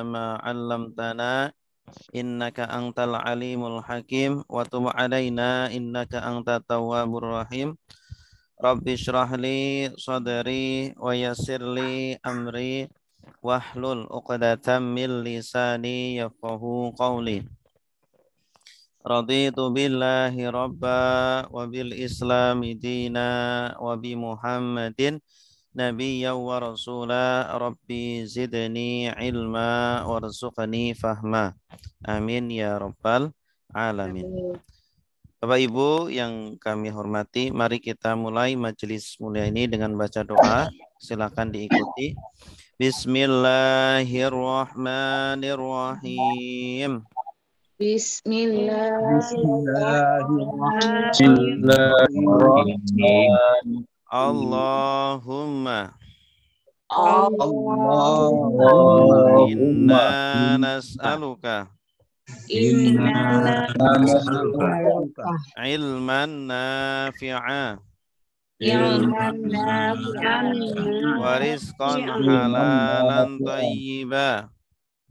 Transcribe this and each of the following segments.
ما علمتنا إنك أنت العليم الحكيم وتب علينا إنك أنت التواب الرحيم رب اشرح لي صدري ويسر لي أمري واحلل عقدة من لساني يفقهوا قولي رضيت بالله ربا وبالإسلام دينا وبمحمد نبيا ورسولا ربي زدني علما warzuqni fahma amin ya rabbal alamin. Bapak Ibu yang kami hormati, mari kita mulai majelis mulia ini dengan baca doa. Silakan diikuti. Bismillahirrahmanirrahim. Bismillahirrahmanirrahim. Allahumma Allahumma inna nas'aluka ilman nafi'a wa rizqan halalan thayyiba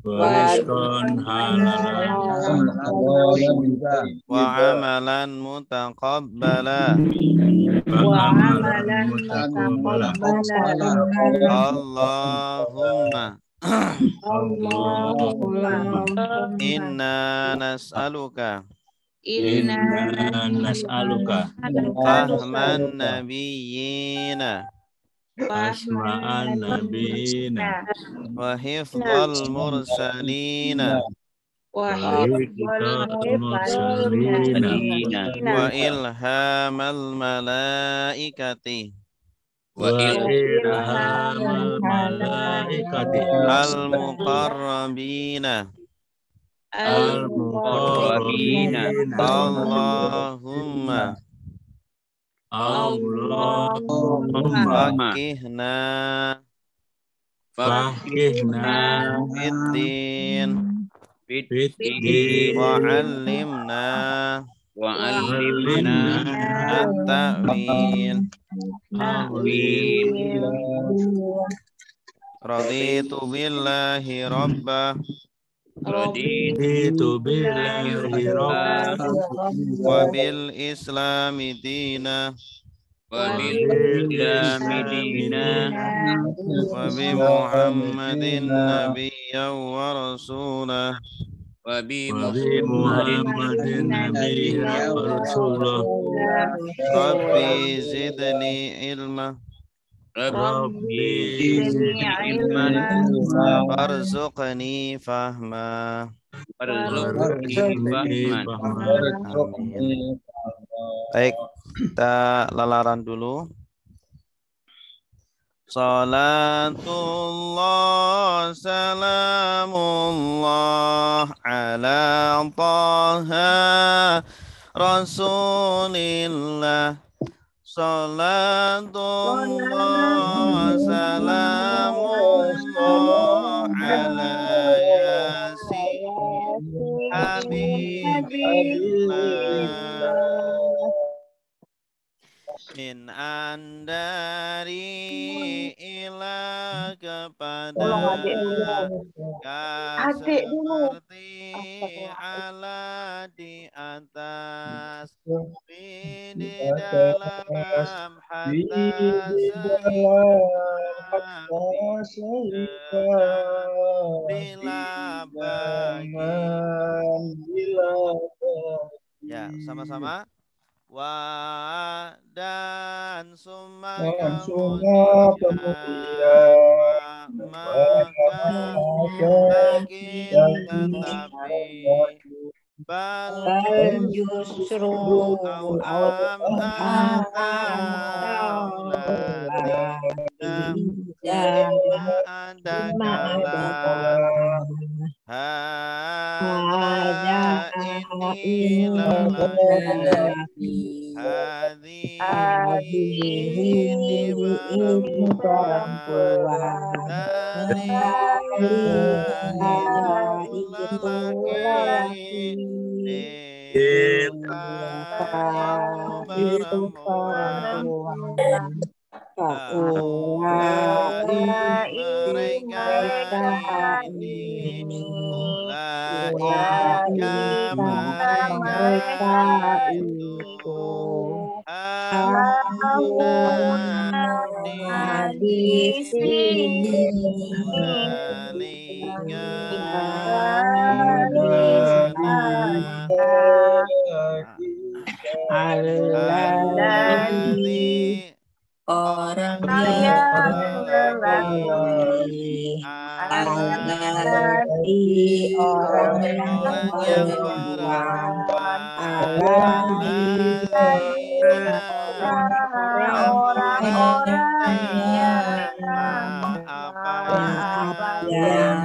wa amalan mutaqabbala Allahumma inna nas'aluka fahman nabiyyina wa hifdzal mursalina wa ilhamal malaikati al-muqarrabina Allahumma fakihna fiddin wa 'allimna at-ta'wil. Raditu billahi rabba wa bil islami dina wa bi muhammadin nabiyyan wa rasulah Rabbi zidni ilma warzuqni fahma. Amin. Baik, kita lalaran dulu. Salatullah salamullah ala taha rasulillah. Salatullah salamullah ala yasin habibillah min andari ila kepada seperti ala di atas di dalam hatta bila bagi ya sama-sama wa dan summa kemudian maka lakin tetapi bal justru au ada kalam hada inilah ini perempuan dari laki mereka ini Ulaika mereka itu hauna di sini zalika alladzi orang yang lagi alladzi orang yang perempuan alladzina orang-orang yang apa yang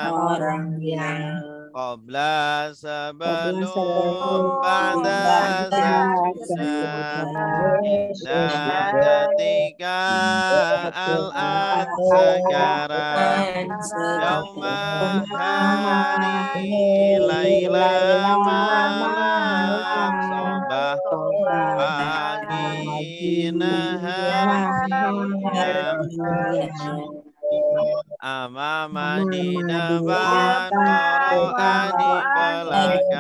orang yang qabla sebelum pada sesudah ketika al-an sekarang yauma hari laila malam sobah pagi nahar siang amama di depan qara'a di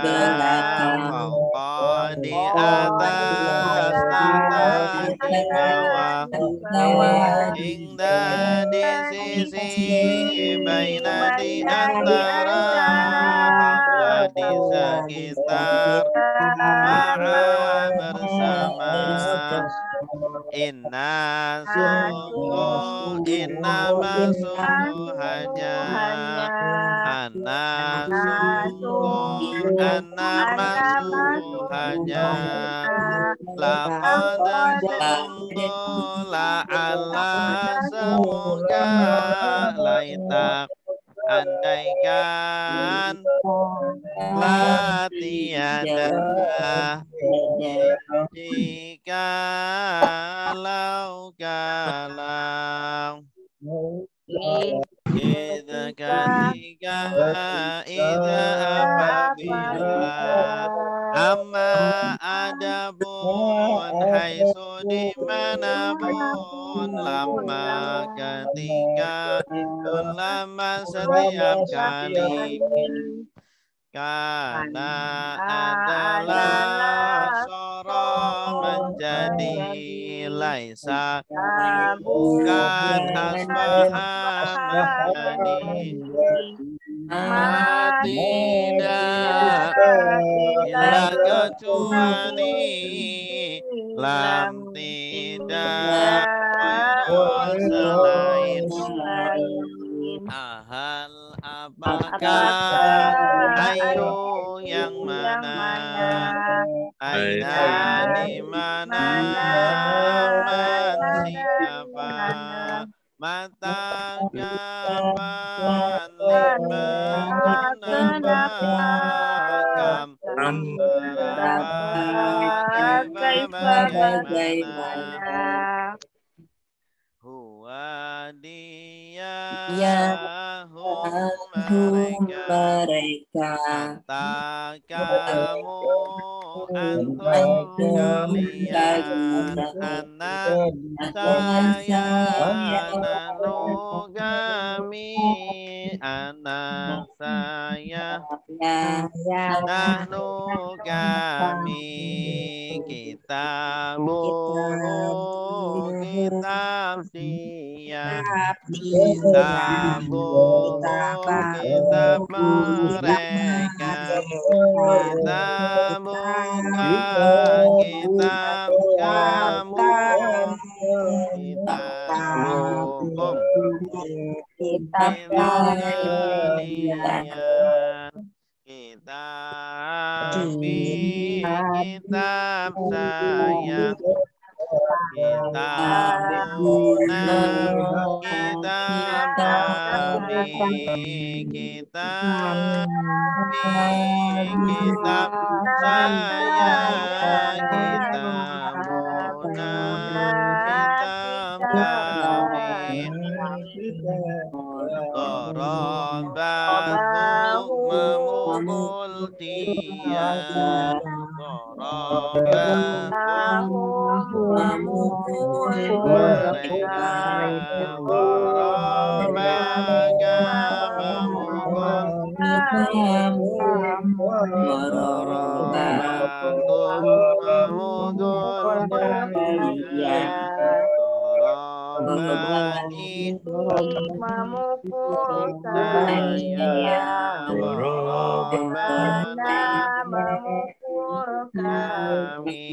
belakang fauqa di atas tata di bawah hingga di sisi baina di antara haula di sekitar ma'a bersama inna sungguh inna masungguh hanya anak sungguh anak masungguh hanya laqad sungguh la'alla semoga laita andaikan latiada jika kalau kita ketika ida apabila amma adapun haitsu dimanapun lama ketika lama setiap kali karena adalah soro menjadi laisa bukan asbaha menjadi tidak illa kecuali lam tidak selain ahal apakah ayo yang mana aina di mana man siapa mata kapan lima kam bagaimana huwa dia mereka anta kamu antum kalian anak saya nanu kami anak saya nanu kami kitab kitab dia kitab kitab mereka kitab kitab kamu kitab kalian kitab saya kitabuna kitab kami kitab saya kitabuna kitab kami Darabahu memukul dia Darabahu memukul mereka Darabaga Dorobatum memukul kalian. Dorobani memukul saya Anda dorobani memukul kami.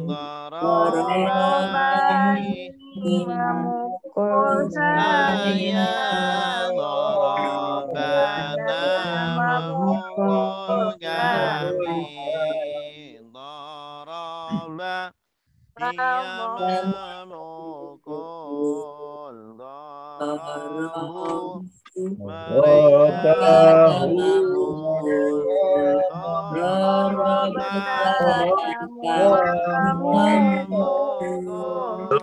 Dorobani Dorobani memukul saya Anda dorobana memukul memukul kami. Doroba dia memukul. Dorobu mereka memukul. Dorobana Doroba memukul memukul.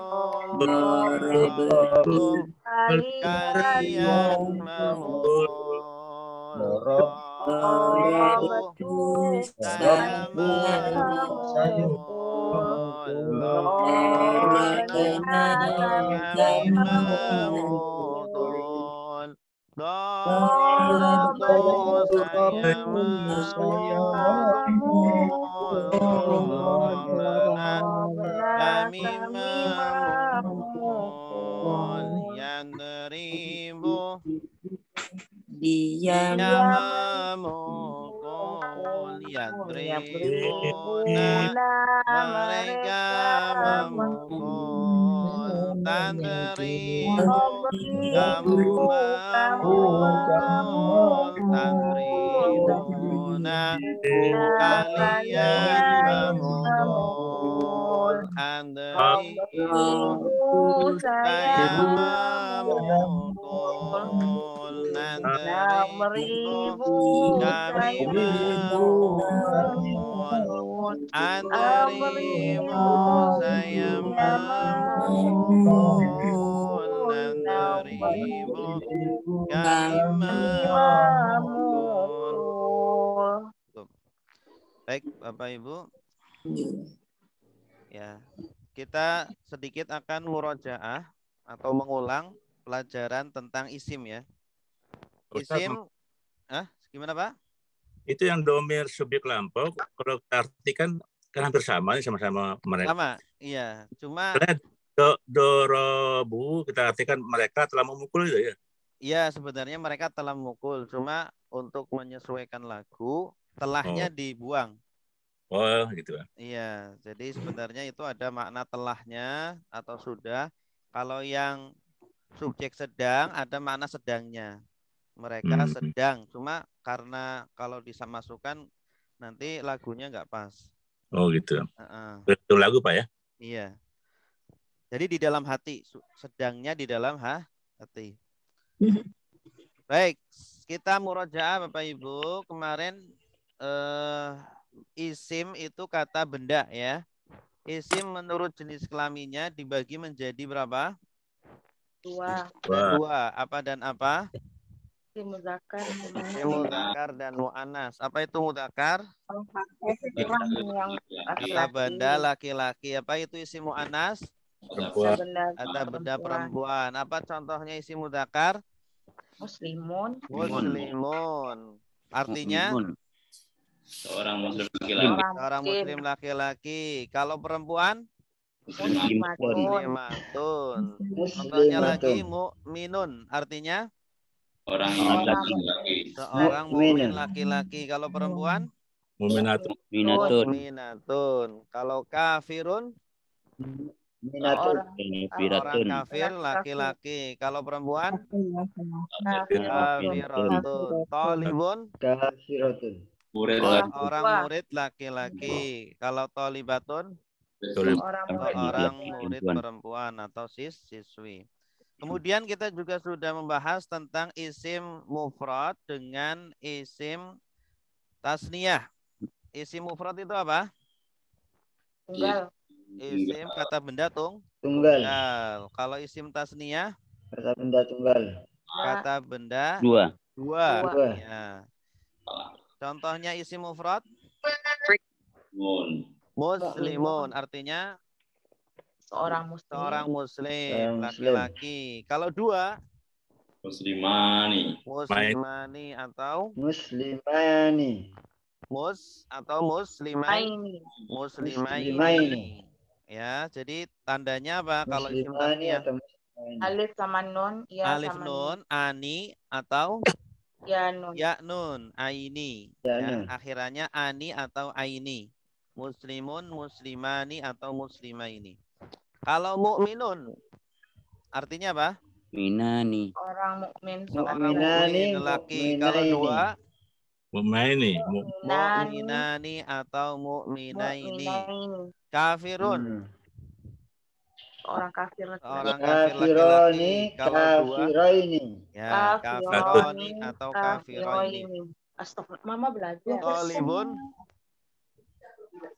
Dorobu kalian kalian memukul. Dorobu saya memukul. Dorobani kami memukul. Dorobu saya memukul. Dorobana kami memukul. Yandribu dia memukul. Yadribuna mereka memukul. Tandribu kamu memukul. Tandribuna kalian memukul. Andribu saya memukul. Nandribu kami memukul. Andribu saya memukul. Andribu kami memukul. Baik, Bapak Ibu. Ya, kita sedikit akan murojaah atau mengulang pelajaran tentang isim ya. Isim, gimana Pak? Itu yang domir subjek lampau, kalau kita artikan kan hampir sama, sama-sama mereka. Sama, iya. Cuma dorobu kita artikan mereka telah memukul itu ya. Iya, sebenarnya mereka telah memukul. Cuma untuk menyesuaikan lagu, telahnya dibuang. Oh, gitu. Iya, jadi sebenarnya itu ada makna telahnya atau sudah. Kalau yang subjek sedang ada makna sedangnya. Mereka sedang, cuma karena kalau dimasukkan nanti lagunya nggak pas. Oh gitu. Betul lagu Pak ya? Iya. Jadi di dalam hati, sedangnya di dalam hati. Baik, kita murojaah Bapak Ibu. Kemarin isim itu kata benda ya. Isim menurut jenis kelaminnya dibagi menjadi berapa? Dua. Dua. Apa dan apa? Isim mudzakkar. Isim mudzakkar dan muannas. Apa itu mudzakkar? Kata benda laki-laki. Apa itu isim muannas? Kata benda perempuan. Apa contohnya isim mudzakkar? Muslimun. Muslimun. Artinya? Seorang muslim laki-laki. Seorang muslim laki-laki. Kalau perempuan? Muslimatun. Contohnya lagi mu'minun. Artinya? Orang iman laki-laki. Seorang mukmin laki-laki. Kalau perempuan? Mu'minatun. Mu'minatun. Kalau kafirun? Orang kafir laki-laki. Kalau perempuan? Kafiratun. Talibun? Orang murid laki-laki. Kalau tolibatun? Orang murid perempuan atau siswi. Kemudian kita juga sudah membahas tentang isim mufrad dengan isim tasniyah. Isim mufrad itu apa? Tunggal. Isim kata benda tunggal. Kalau isim tasniyah? Kata benda tunggal. Kata benda dua. Ya. Contohnya isim mufrad? Muslimun. Artinya? Seorang muslim Laki-laki. Kalau dua? Muslimani. Muslimani atau Muslimani. Aini. muslimaini. Ya, jadi tandanya apa kalau isim Muslimani tasniyah? atau muslimani. Alif sama nun, ya Alif sama nun, ani atau ya nun. ya nun, aini. Ya Ya, nun. akhirannya ani atau aini. Muslimun, muslimani atau muslimaini. Kalau mukminun artinya apa? Minani. Orang mukmin Mukminani, Mukmin lelaki. Kalau mukminaini. dua Mukmaini. mukminani atau mukminaini. mukminaini. Kafirun, Hmm. Orang kafir laki-laki. orang kafir Kafironi, laki-laki. Kalau dua kafiraini. ya kafironi atau kafiroini. kafiroini. Astagfirullah, Mama belajar. Tolibun,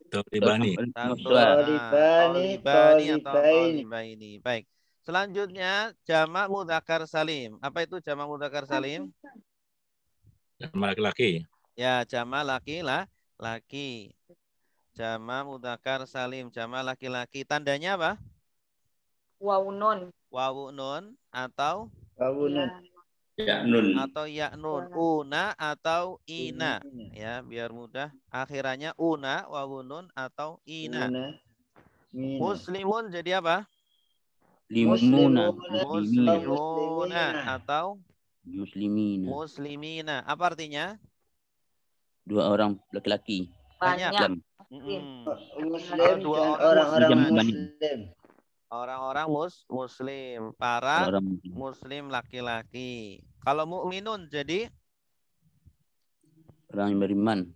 Tolibani. Tolibani, tolibani atau tolibaini. tolibaini. Baik. Selanjutnya jamak mudzakkar salim. Apa itu jamak mudzakkar salim? Sama laki-laki. Ya, jamak laki. Jamak mudzakkar salim, jamak laki-laki. Tandanya apa? Wawunun. Wawu nun atau Kawunun. Ya nun. ya nun. Una atau ina. Ya, biar mudah. Akhirannya una, wawu nun atau ina. Mina. Muslimun jadi apa? Limuna. Muslimuna atau Muslimina. muslimina. Apa artinya? Dua orang laki-laki. Banyak. Banyak. Muslim Dua dan orang orang-orang muslim. muslim. Orang-orang muslim. Para Orang muslim laki-laki. Kalau mukminun jadi? yang beriman.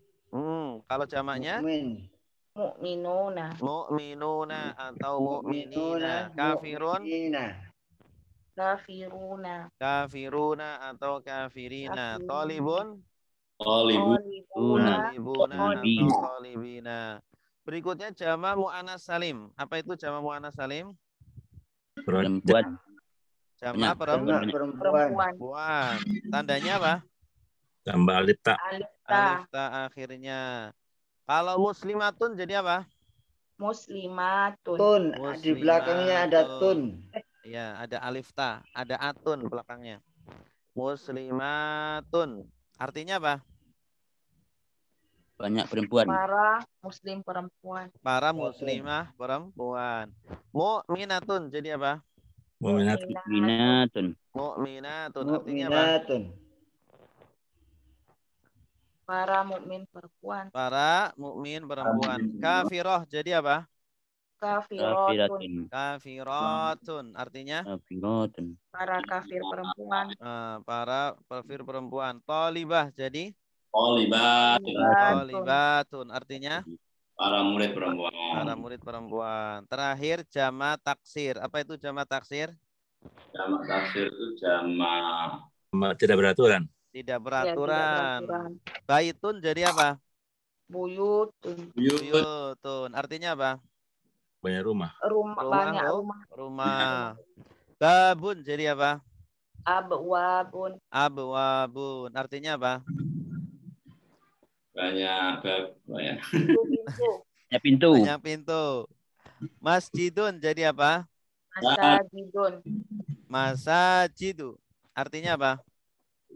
Kalau jamaknya? Mukmin. Mukminuna. Mu'minuna atau mu'minina. Kafirun. Kafiruna. Kafiruna atau kafirina. Tolibun. Tolibu. Tolibuna. Tolibuna atau tolibina. Berikutnya jama' mu'annas salim. Apa itu jama' mu'annas salim? Perempuan. Jama' Perempuan. perempuan. Tandanya apa? Tambah alif ta. Alif ta. Alif ta akhirnya. Kalau muslimatun jadi apa? Muslimatun. Tun. Di belakangnya ada tun. Ya, ada alif ta, ada atun belakangnya. Muslimatun. Artinya apa? Banyak perempuan. Para muslim perempuan. Para muslimah perempuan. Mu'minatun jadi apa? Mu'minat. Minatun. Mu'minatun artinya apa? Mukminatun. Para mukmin perempuan. Para mukmin perempuan. Kafiroh jadi apa? Kafiratun. Kafiratun artinya? Kafiratun. Para kafir perempuan. Para kafir perempuan. Tolibah jadi? Tolibat. Tolibatun artinya? Para murid perempuan. Para murid perempuan. Terakhir jama taksir. Apa itu jama taksir? Jamak taksir itu jamak Tidak beraturan. Tidak Ya, beraturan. tidak beraturan. Baitun jadi apa? Buyutun. buyut. Buyutun artinya apa? Banyak rumah. Rumah banyak rumah. Rumah. Babun jadi apa? Abwabun. Abwabun artinya apa? Banyak. Pintu. Ya pintu. Banyak pintu. Masjidun jadi apa? Masajidun. Masajidu artinya apa?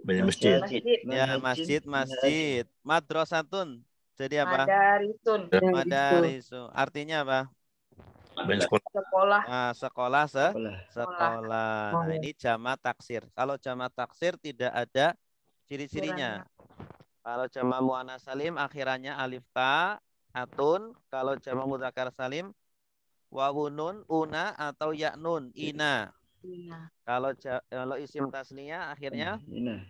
Banyak masjid. Ya, masjid. Madrasatun jadi apa? Madarisun. Madarisu artinya apa? Banyak sekolah. Sekolah. Sekolah Sekolah. sekolah. Nah, ini jama taksir. Kalau jama taksir tidak ada ciri-cirinya. Kalau jama muannas salim akhirannya alif ta, atun. Kalau jama mudzakkar salim wawun nun, una atau ya nun, ina. Iya. Kalau isim tasniyah akhirnya Ini.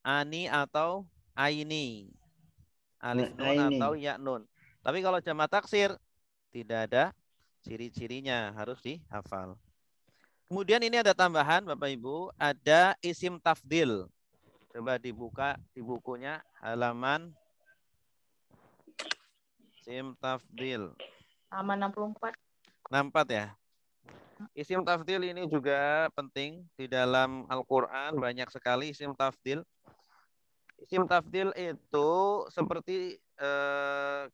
ani atau aini. Alif nun Aini. atau ya nun. Tapi kalau jama taksir tidak ada ciri-cirinya, harus dihafal. Kemudian ini ada tambahan Bapak Ibu, ada isim tafdil. Coba dibuka di bukunya halaman isim tafdil. Halaman 64. 64 ya. Isim tafdil ini juga penting di dalam Al-Qur'an, banyak sekali isim tafdil. Isim tafdil itu seperti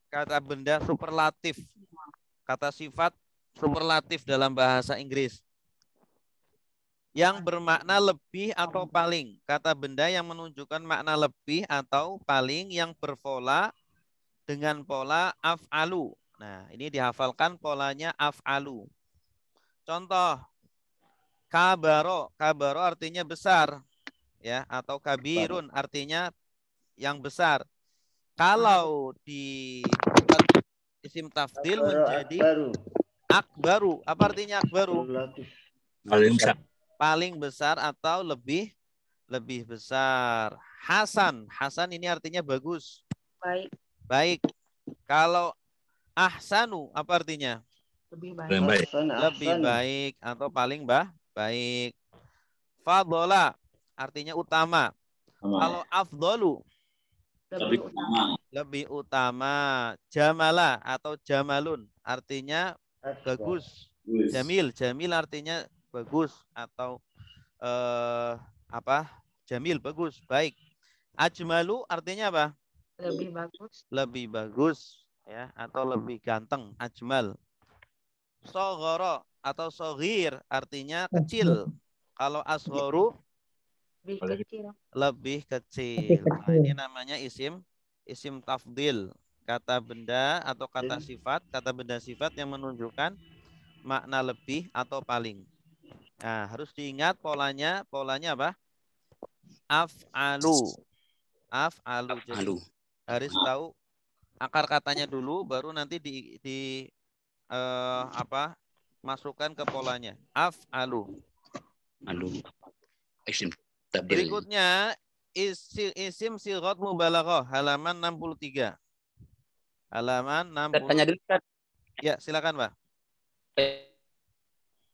kata benda superlatif. Kata sifat superlatif dalam bahasa Inggris. yang bermakna lebih atau paling. Kata benda yang menunjukkan makna lebih atau paling yang berpola dengan pola af'alu. Nah, ini dihafalkan polanya af'alu. Contoh, kabaro. Kabaro artinya besar, ya, atau kabirun artinya yang besar. Kalau di isim tafdil menjadi akbaru. Apa artinya akbaru? Paling besar. Paling besar atau lebih besar. Hasan. Hasan ini artinya bagus. Baik. Baik. Kalau ahsanu apa artinya? Lebih baik. Paling baik. Lebih baik atau paling baik. Fadola artinya utama. Kalau afdolu Lebih utama. lebih utama. Jamala atau jamalun artinya bagus. Jamil artinya bagus atau jamil bagus, baik. Ajmalu artinya apa? Lebih bagus. Lebih bagus, ya, atau lebih ganteng, ajmal. Soghoro atau soghir artinya kecil. Kalau asghoru Lebih kecil. lebih kecil. Nah, ini namanya isim tafdil. Kata benda atau kata sifat, kata benda sifat yang menunjukkan makna lebih atau paling. Nah, harus diingat polanya apa? Af'alu. Jadi harus tahu akar katanya dulu, baru nanti masukkan ke polanya. Af'alu. Isim tafdil. Berikutnya isim sighat mubalaghah halaman 63. Halaman 60. Tanya dulu, Ustaz. Ya, silakan, Pak.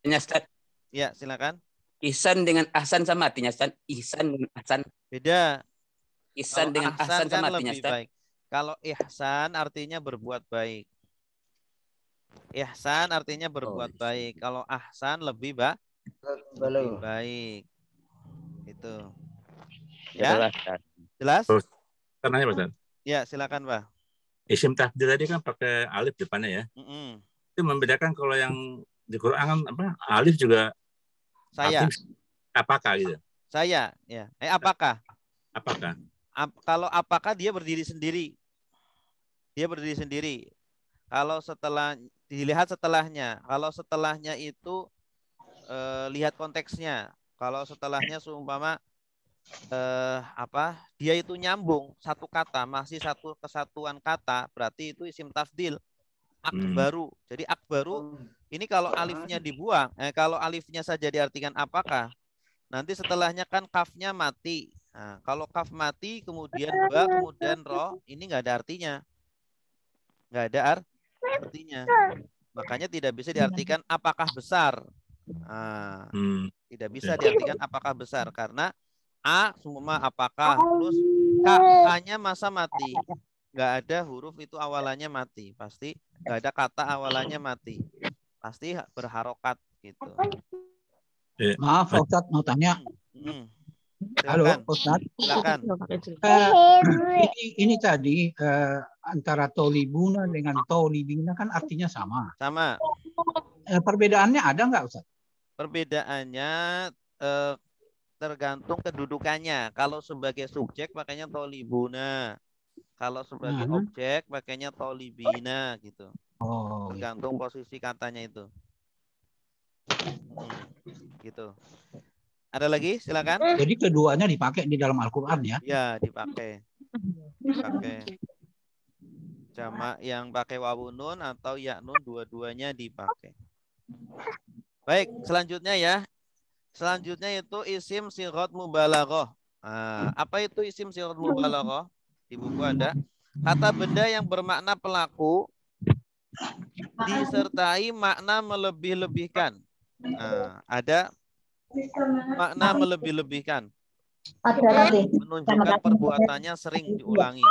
Tanya, Ustaz. Ya, silakan. Ihsan dengan ahsan sama artinya, Ustaz. Ihsan dengan ahsan. Beda. Ihsan Kalau dengan ahsan kan sama artinya, lebih Ustaz. baik. Kalau ihsan artinya berbuat baik. Ihsan artinya berbuat baik. Kalau ahsan lebih baik. Itu. Ya? Jelas? Terus, tanya Pak. Ya, silakan, Pak. Isim tafdil tadi kan pakai alif depannya ya. Itu membedakan kalau yang di Quran kan alif juga saya. Apakah gitu? Saya, ya. Apakah? Apakah? Kalau apakah dia berdiri sendiri. Dia berdiri sendiri. Kalau dilihat setelahnya. Kalau setelahnya itu lihat konteksnya. Kalau setelahnya seumpama dia itu nyambung satu kata, masih satu kesatuan kata, berarti itu isim tafdil. Akbaru. Jadi akbaru ini kalau alifnya dibuang, kalau alifnya saja diartikan apakah, nanti setelahnya kan kafnya mati. Nah, kalau kaf mati kemudian ba kemudian ro, ini nggak ada artinya. Nggak ada artinya. Makanya tidak bisa diartikan apakah besar. Nah, tidak bisa diartikan apakah besar karena a semua apakah, terus k-nya masa mati. Nggak ada huruf itu awalannya mati. Pasti nggak ada kata awalannya mati. Pasti berharokat gitu. Maaf, Ustaz mau tanya. Halo, Ustaz. Silakan. Ini tadi antara tolibuna dengan tolibina kan artinya sama. Sama. Perbedaannya ada nggak, Ustaz? Perbedaannya tergantung kedudukannya. Kalau sebagai subjek makanya tolibuna. Kalau sebagai objek makanya tolibina gitu. Tergantung posisi katanya itu. Gitu. Ada lagi? Silakan. Jadi keduanya dipakai di dalam Al-Qur'an ya? Ya, dipakai. Jamak yang pakai wawun nun atau ya nun, dua-duanya dipakai. Baik, selanjutnya ya. Selanjutnya itu isim sighat mubalaghah. Apa itu isim sighat mubalaghah? Di buku ada. Kata benda yang bermakna pelaku disertai makna melebih-lebihkan. Ada makna melebih-lebihkan. Menunjukkan perbuatannya sering diulangi.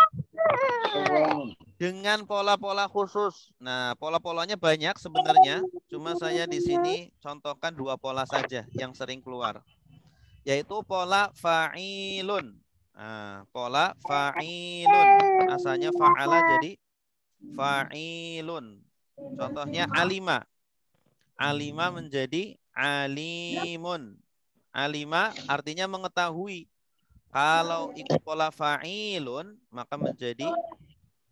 Dengan pola-pola khusus. Nah, pola-polanya banyak sebenarnya. Cuma saya di sini contohkan 2 pola saja yang sering keluar. Yaitu pola fa'ilun. Nah, pola fa'ilun. Asalnya fa'ala jadi fa'ilun. Contohnya alima. Alima menjadi alimun. Alima artinya mengetahui. Kalau ikut pola fa'ilun maka menjadi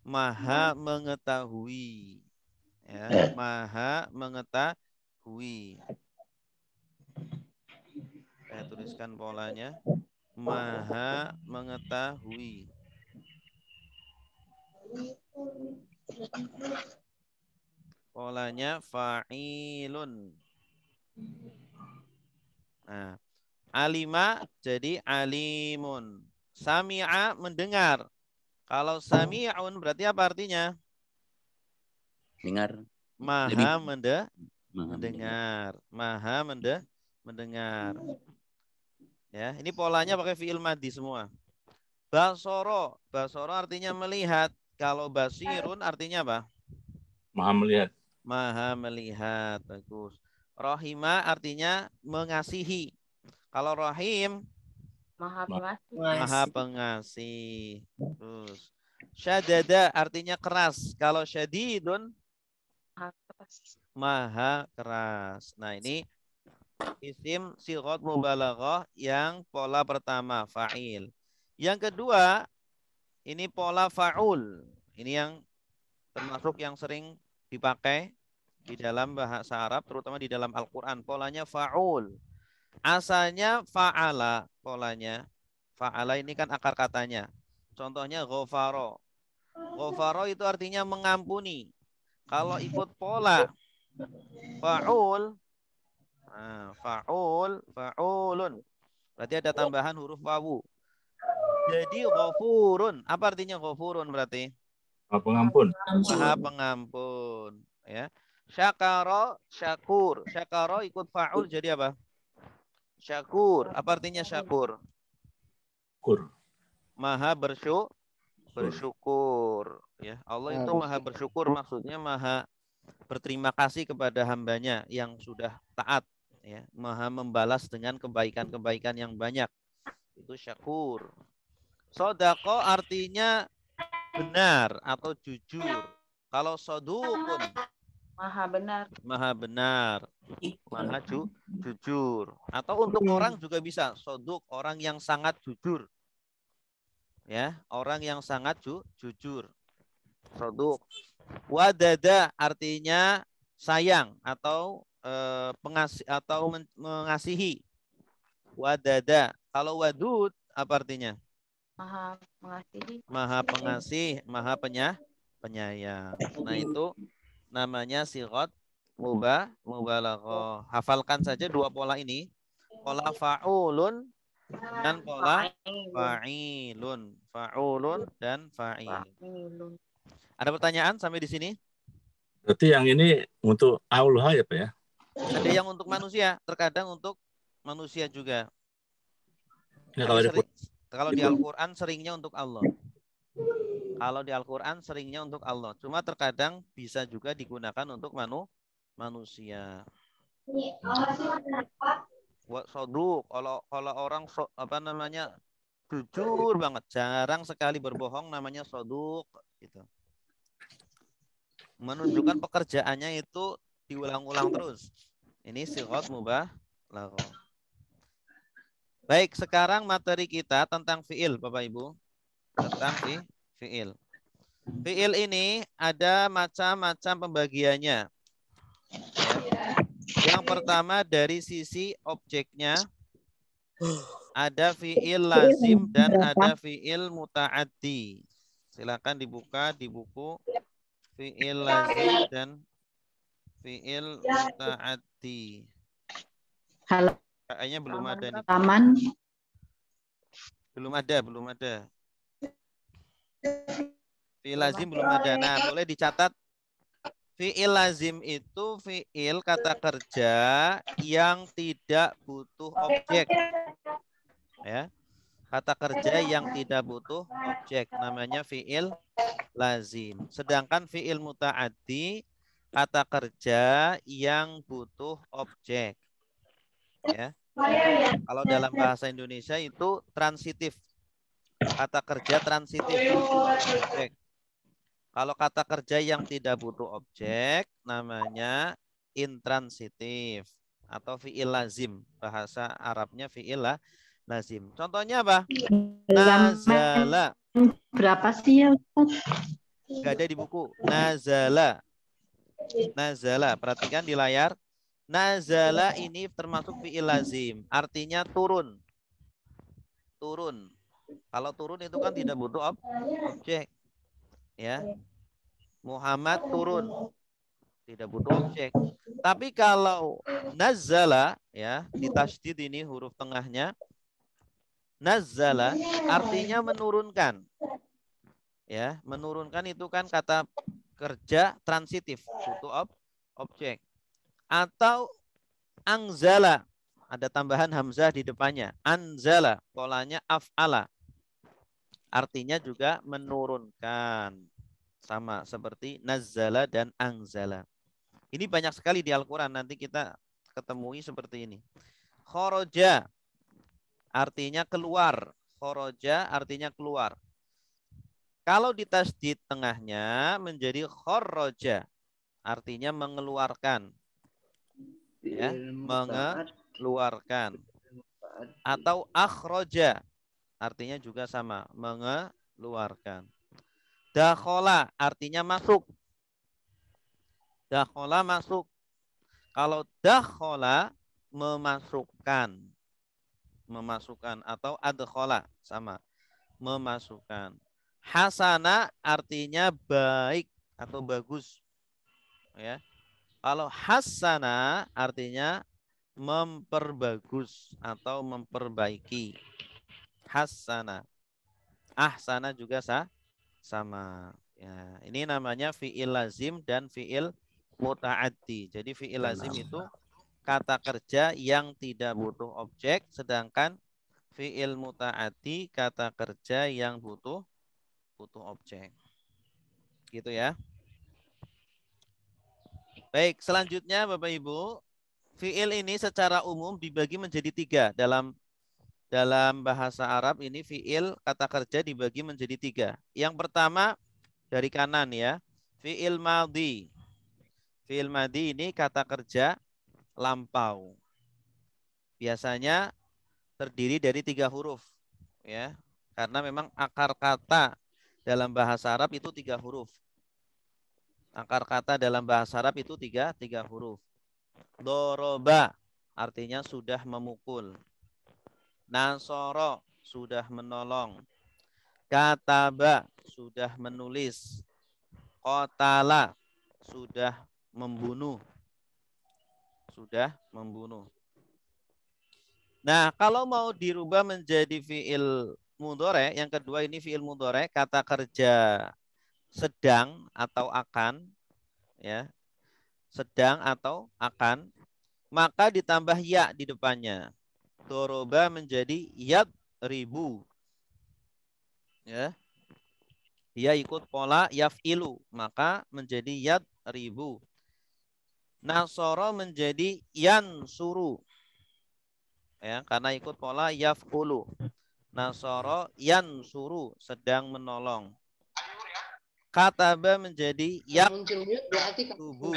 maha mengetahui. Ya, maha mengetahui. Saya tuliskan polanya. Maha mengetahui. Polanya fa'ilun. Nah, alima jadi alimun. Sami'a mendengar. Kalau sami'un berarti apa artinya? Dengar. Maha Lebih- mendengar. Maha mendengar. Ya, ini polanya pakai fi'il madhi semua. Basoro. Basoro artinya melihat. Kalau basirun artinya apa? Maha melihat. Maha melihat. Bagus. Rohima artinya mengasihi. Kalau rohim, Maha pengasih. maha pengasih. Terus. Syadada artinya keras. Kalau syadidun, Maha keras. maha keras. Nah ini isim sighah mubalaghah yang pola pertama, fa'il. Yang kedua, ini pola fa'ul. Ini yang termasuk yang sering dipakai di dalam bahasa Arab, terutama di dalam Al-Quran. Polanya fa'ul. Asalnya fa'ala polanya. Fa'ala ini kan akar katanya. Contohnya ghafaro. Ghafaro itu artinya mengampuni. Kalau ikut pola fa'ul, nah, fa'ulun. Berarti ada tambahan huruf wawu. Jadi ghafurun. Apa artinya ghafurun berarti? Maha pengampun. Maha pengampun. Ya. Syakaro, syakur. Syakaro ikut fa'ul jadi apa? Syakur. Apa artinya syakur? Kur. Maha bersyukur. Ya, Allah itu maha bersyukur, maksudnya maha berterima kasih kepada hambanya yang sudah taat. Ya, maha membalas dengan kebaikan-kebaikan yang banyak. Itu syakur. Sodako artinya benar atau jujur. Kalau sodukun, Maha benar. maha benar. Maha jujur. Atau untuk orang juga bisa. Soduk, orang yang sangat jujur. Ya, orang yang sangat jujur. Soduk. Wadada artinya sayang atau pengasih atau mengasihi. Wadada. Kalau wadud apa artinya? Maha mengasihi. Maha pengasih, maha penyayang. Nah itu namanya sighah mubalaghah. Hafalkan saja dua pola ini. Pola fa'ulun dan pola fa'ilun. Fa'ulun dan fa'il. Fa'ilun. Ada pertanyaan sampai di sini? Berarti yang ini untuk Allah ya Pak ya? Ada yang untuk manusia, terkadang untuk manusia juga. Ini Kalau di Al-Quran seringnya untuk Allah. Kalau di Al-Quran seringnya untuk Allah. Cuma terkadang bisa juga digunakan untuk manusia. Soduk, kalau orang jujur banget, jarang sekali berbohong, namanya soduk. Gitu. Menunjukkan pekerjaannya itu diulang-ulang terus. Ini sighah mubalaghah. Baik, sekarang materi kita tentang fi'il, Bapak Ibu. Tentang fi'il. Fi'il ini ada macam-macam pembagiannya. Ya. Yang pertama dari sisi objeknya, ada fi'il lazim dan ada fi'il muta'addi. Silakan dibuka di buku fi'il lazim dan fi'il muta'addi. Halo. Kayaknya belum ada nih. Taman. Belum ada. Fi'il lazim belum ada. Nah, boleh dicatat. Fi'il lazim itu fi'il kata kerja yang tidak butuh objek. Ya. Kata kerja yang tidak butuh objek namanya fi'il lazim. Sedangkan fi'il muta'addi kata kerja yang butuh objek. Ya. Kalau dalam bahasa Indonesia itu transitif. Kata kerja transitif. Objek. Kalau kata kerja yang tidak butuh objek namanya intransitif. atau fi'il lazim. Bahasa Arabnya fi'il lazim. Contohnya apa? Nazala. Berapa sih ya Ustaz? Gak ada di buku. Nazala. Nazala. Perhatikan di layar. Nazala ini termasuk fi'il lazim. Artinya turun. Turun. Kalau turun itu kan tidak butuh objek. Ya. Muhammad turun. Tidak butuh objek. Tapi kalau nazala, ya, di tasydid ini huruf tengahnya, nazala artinya menurunkan. Ya, menurunkan itu kan kata kerja transitif, butuh objek. Atau angzala, ada tambahan hamzah di depannya. Anzala, polanya af'ala. Artinya juga menurunkan. Sama seperti nazzala dan angzala. Ini banyak sekali di Al-Quran. Nanti kita ketemui seperti ini. Khoroja artinya keluar. Khoroja artinya keluar. Kalau di tasdid tengahnya menjadi khoroja. Artinya mengeluarkan. Ya, mengeluarkan. Atau akhroja. Artinya juga sama. Mengeluarkan. Dakhola artinya masuk. Dakhola masuk. Kalau dakhola memasukkan. Memasukkan atau adkhola sama. Memasukkan. Hasana artinya baik atau bagus. Ya. Kalau hasana artinya memperbagus atau memperbaiki. Hasana. Ahsana juga sama. Ya, ini namanya fi'il lazim dan fi'il muta'addi. Jadi fi'il lazim itu kata kerja yang tidak butuh objek, sedangkan fi'il muta'addi kata kerja yang butuh objek. Gitu ya. Baik, selanjutnya Bapak Ibu, fi'il ini secara umum dibagi menjadi 3. Dalam bahasa Arab ini fi'il kata kerja dibagi menjadi 3. Yang pertama dari kanan ya, fi'il madhi. Fi'il madhi ini kata kerja lampau. Biasanya terdiri dari 3 huruf. Ya, karena memang akar kata dalam bahasa Arab itu 3 huruf. Akar kata dalam bahasa Arab itu tiga huruf. Doroba artinya sudah memukul. Nasoro sudah menolong. Kataba sudah menulis. Qotala sudah membunuh. Sudah membunuh. Nah, kalau mau dirubah menjadi fi'il mudhore, yang kedua ini fi'il mudhore, kata kerja sedang atau akan, ya, sedang atau akan, maka ditambah ya di depannya. Doroba menjadi yad ribu, ya, dia ikut pola yaf'ilu, maka menjadi yad ribu. Nasoro menjadi yan suru, ya, karena ikut pola yaf'ulu. Nasoro yan suru, sedang menolong. Kataba menjadi yak tubuh,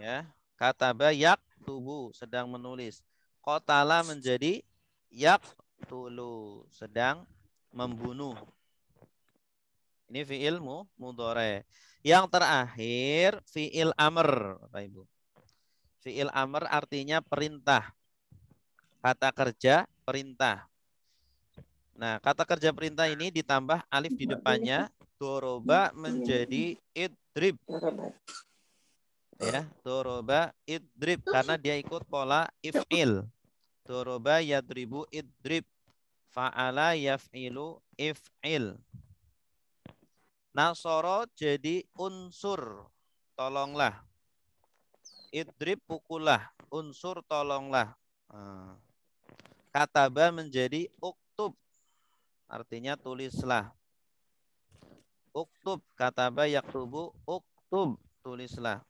ya, kataba yak tubuh, sedang menulis. Qotala menjadi yak tulu, sedang membunuh. Ini fi'il mudhore. Yang terakhir fi'il amr, Bapak Ibu. Fi'il amr artinya perintah. Kata kerja perintah. Nah, kata kerja perintah ini ditambah alif di depannya. Doroba menjadi idrib. Ya, doroba idrib karena dia ikut pola if'il. Doroba yadribu idrib. Fa'ala yaf'ilu if'il. Nasoro jadi unsur, tolonglah. Idrib pukullah, unsur tolonglah. Kataba menjadi uktub, artinya tulislah. Uktub, kataba yaktubu, uktub, tulislah.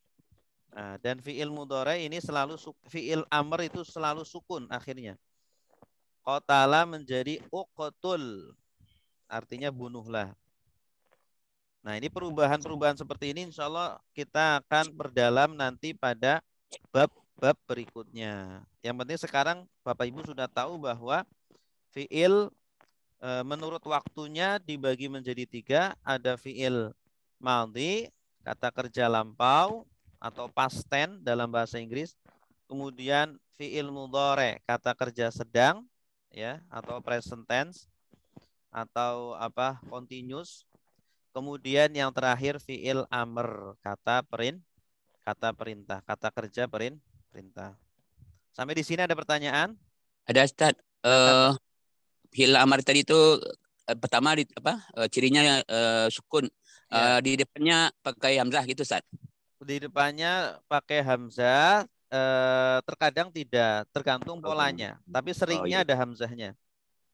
Nah, dan fi'il mudhore ini selalu, fi'il amr itu selalu sukun akhirnya. Qotala menjadi uqtul, artinya bunuhlah. Nah, ini perubahan-perubahan seperti ini insya Allah kita akan perdalam nanti pada bab bab berikutnya. Yang penting sekarang Bapak Ibu sudah tahu bahwa fiil menurut waktunya dibagi menjadi 3. Ada fiil madhi, kata kerja lampau atau past tense dalam bahasa Inggris. Kemudian fiil mudhari, kata kerja sedang, ya, atau present tense atau continuous. Kemudian yang terakhir fiil amr, kata perintah, kata kerja perintah. Sampai di sini ada pertanyaan? Ada Ustaz. Fi'il amar tadi itu pertama cirinya sukun. Ya. Di depannya pakai hamzah gitu Ustaz. Di depannya pakai hamzah, terkadang tidak, tergantung polanya. Tapi seringnya ada hamzahnya.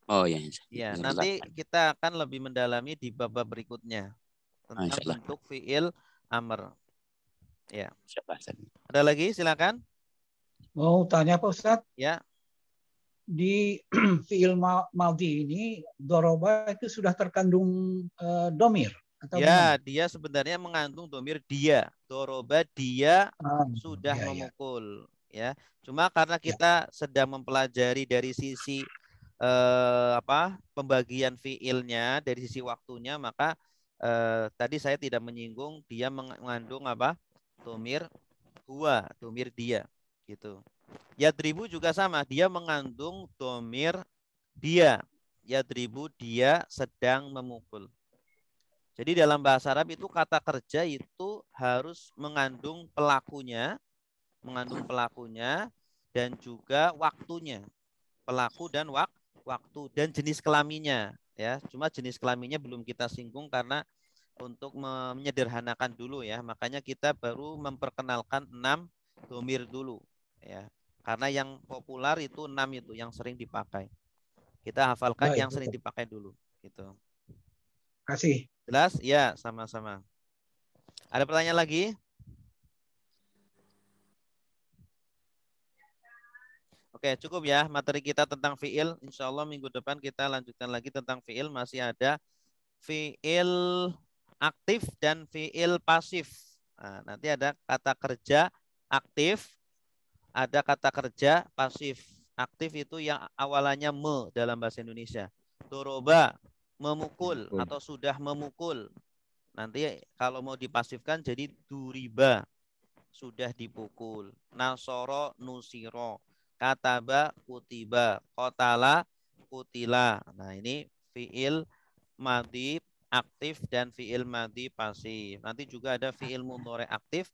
Oh ya. Ya, nanti kita akan lebih mendalami di bab berikutnya tentang bentuk fiil amr. Ya. Ada lagi? Silakan. Mau tanya Pak Ustadz? Ya. Di fiil madhi ini doroba itu sudah terkandung domir atau ya, gimana? Dia sebenarnya mengandung domir dia. Doroba dia sudah memukul. Ya. Cuma karena kita sedang mempelajari dari sisi pembagian fiilnya, dari sisi waktunya, maka tadi saya tidak menyinggung dia mengandung domir huwa, domir dia, gitu. Yadribu juga sama, dia mengandung domir dia. Yadribu, dia sedang memukul. Jadi dalam bahasa Arab itu kata kerja itu harus mengandung pelakunya dan juga waktunya. Pelaku dan waktu dan jenis kelaminnya, ya. Cuma jenis kelaminnya belum kita singgung karena untuk menyederhanakan dulu, ya. Makanya kita baru memperkenalkan 6 domir dulu, ya. Karena yang populer itu 6 itu yang sering dipakai. Kita hafalkan yang sering dipakai dulu, gitu. Kasih. Jelas? Ya, sama-sama. Ada pertanyaan lagi? Oke, cukup ya materi kita tentang fiil. Insya Allah minggu depan kita lanjutkan lagi tentang fiil. Masih ada fiil aktif dan fiil pasif. Nah, nanti ada kata kerja aktif, ada kata kerja pasif. Aktif itu yang awalannya me dalam bahasa Indonesia. Doroba, memukul atau sudah memukul. Nanti kalau mau dipasifkan jadi duriba, sudah dipukul. Nasoro, nusiro. Kataba, kutiba. Kotala, kutila. Nah, ini fiil madhi aktif dan fiil madhi pasif. Nanti juga ada fiil mudhari aktif